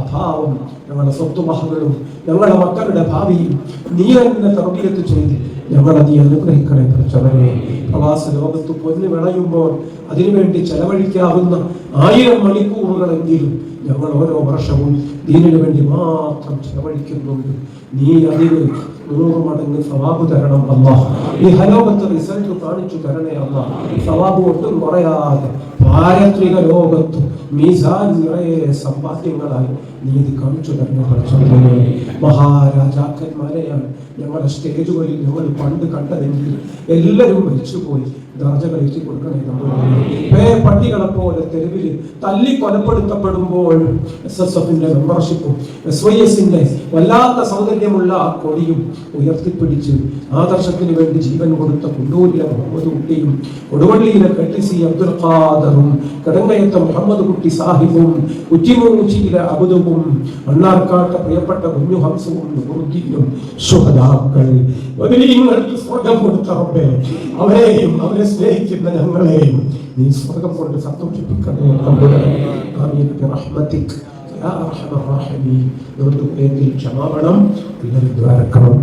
അഭാവം, ഞങ്ങളുടെ സ്വത്തുവകകളും ഞങ്ങളുടെ മക്കളുടെ ഭാവിയും നീ തന്നെ തർബിയത്ത് ചെയ്ത് ഞങ്ങളെ നീ അനുഗ്രഹിക്കണേ പഠിച്ചവരെ. പ്രവാസ ലോകത്ത് പൊന്നു വിളയുമ്പോൾ അതിനുവേണ്ടി ചെലവഴിക്കാവുന്ന 1000 മണിക്കൂറുകളെങ്കിലും ഞങ്ങൾ ഓരോ വർഷവും ദീനിനു വേണ്ടി മാത്രം ചെലവഴിക്കുന്നുണ്ട്. നീ അതിന് 100 മടങ്ങ് സവാബ് തരണം അല്ലാഹ്. ഈ ഹലോകത്ത് റിസൾട്ട് കാണിച്ചു തരണേ അല്ലാഹ്. സവാബ് ഒട്ടും കുറയാതെ പാരത്രിക ലോകത്ത് മീസാൻ നിറയെ സമ്പാദ്യങ്ങളായി നീ ഇത് കാണിച്ചു തരണേ പഠിച്ചവരെ. മഹാരാജാക്കന്മാരെയാണ് ഞങ്ങളുടെ സ്റ്റേജുകളിൽ ഞങ്ങൾ പണ്ട് കണ്ടതെങ്കിൽ എല്ലാവരും മരിച്ചുപോയി. ദർജകൾ എത്തി കൊടുക്കണേ നമ്മുടെ പട്ടികളെ പോലെ തെരുവിൽ തല്ലി കൊലപ്പെടുത്തപ്പെടുമ്പോൾ SSFന്റെ മെമ്പർഷിപ്പും SYSന്റെ വല്ലാത്ത സൗന്ദര്യമുള്ള ആ കൊടിയും ഉയർത്തിപ്പിടിച്ച് ആദർശത്തിന് വേണ്ടി ജീവൻ കൊടുത്ത കുണ്ടൂരിലെ മുഹമ്മദ് കുട്ടിയും കൊടുവള്ളിയിലെ KTC അബ്ദുൽ ഖാദറും കടങ്ങയത്തെ മുഹമ്മദ് കുട്ടി സാഹിബും ഉച്ചിമൂച്ചിയിലെ അബുദുവും മണ്ണാർക്കാട്ടെ പ്രിയപ്പെട്ട കുഞ്ഞു ഹംസവും നൂറുദ്ദീനും ശുഹദാക്കൾ നിങ്ങൾക്ക് സ്വർഗം കൊടുത്ത റബ്ബേ, അവരെയും അവരെ സ്നേഹിക്കുന്ന ഞങ്ങളെയും നീ സ്വർഗം കൊണ്ട് സന്തോഷിപ്പിക്കണേ. ആമീൻ ബിറഹ്മതിക് യാ അർഹമർ റഹീമീൻ. ക്ഷമാപണം പിന്നെ ദ്വാരക്കണം.